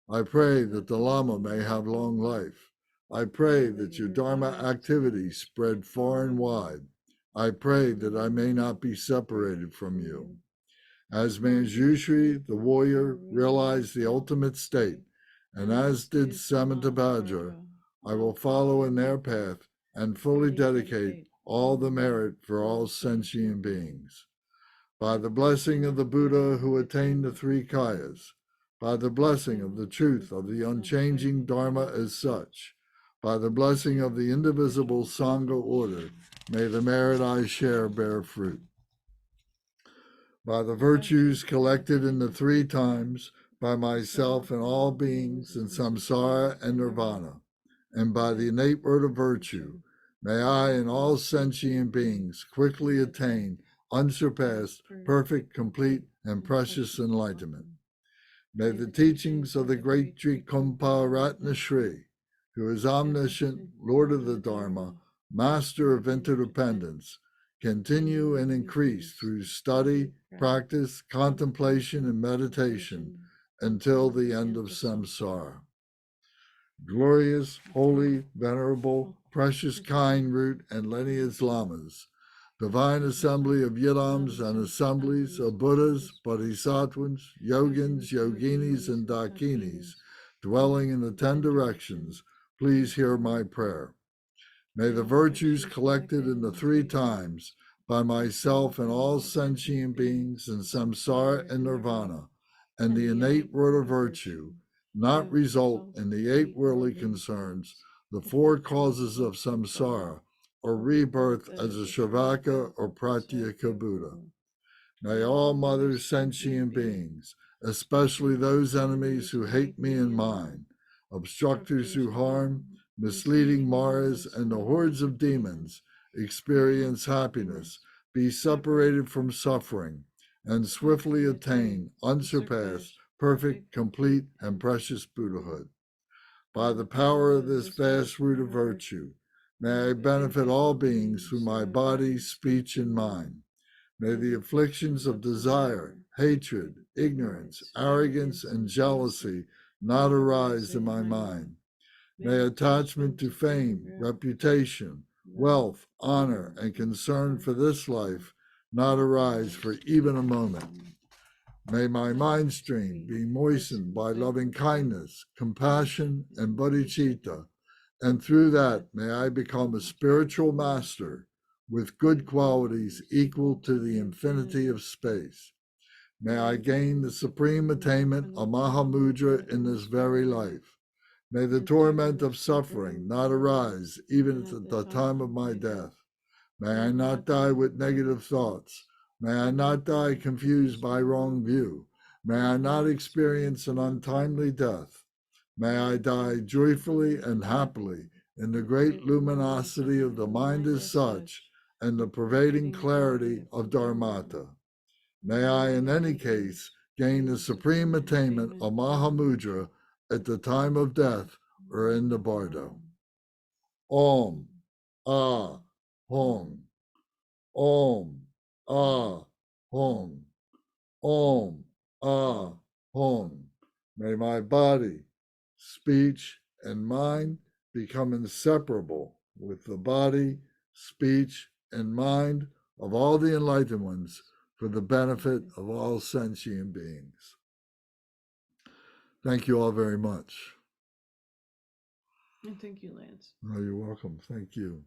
I pray that the Lama may have long life. I pray that your Dharma activities spread far and wide. I pray that I may not be separated from you. As Manjushri, the warrior, realized the ultimate state, and as did Samantabhadra, I will follow in their path and fully dedicate all the merit for all sentient beings. By the blessing of the Buddha who attained the three kayas, by the blessing of the truth of the unchanging Dharma as such, by the blessing of the indivisible Sangha order, may the merit I share bear fruit. By the virtues collected in the three times, by myself and all beings in samsara and nirvana, and by the innate word of virtue, may I and all sentient beings quickly attain unsurpassed, perfect, complete, and precious enlightenment. May the teachings of the great Trikumpa Ratna Shri, who is omniscient, Lord of the Dharma, master of interdependence, continue and increase through study, practice, contemplation, and meditation until the end of samsara. Glorious, holy, venerable, precious, kind root and lineage lamas, divine assembly of yidams and assemblies of Buddhas, Bodhisattvas, Yogins, Yoginis, and Dakinis, dwelling in the 10 directions, please hear my prayer. May the virtues collected in the 3 times by myself and all sentient beings in samsara and nirvana, and the innate word of virtue, not result in the 8 worldly concerns, the 4 causes of samsara, or rebirth as a Sravaka or Pratyeka Buddha. May all mothers sentient beings, especially those enemies who hate me and mine, obstructors who harm, misleading Maras, and the hordes of demons, experience happiness, be separated from suffering, and swiftly attain unsurpassed, perfect, complete, and precious Buddhahood. By the power of this vast root of virtue, may I benefit all beings through my body, speech, and mind. May the afflictions of desire, hatred, ignorance, arrogance, and jealousy not arise in my mind. May attachment to fame, reputation, wealth, honor, and concern for this life not arise for even a moment. May my mind stream be moistened by loving kindness, compassion, and bodhicitta, and through that may I become a spiritual master with good qualities equal to the infinity of space. May I gain the supreme attainment of Mahamudra in this very life. May the torment of suffering not arise even at the time of my death. May I not die with negative thoughts. May I not die confused by wrong view. May I not experience an untimely death. May I die joyfully and happily in the great luminosity of the mind as such and the pervading clarity of Dharmata. May I, in any case, gain the supreme attainment of Mahamudra at the time of death or in the bardo. Om, Ah, Hong. Om, Ah, Hong. Om, Ah, Hong. May my body, speech, and mind become inseparable with the body, speech, and mind of all the enlightened ones for the benefit of all sentient beings. Thank you all very much. And thank you, Lance. Oh, you're welcome. Thank you.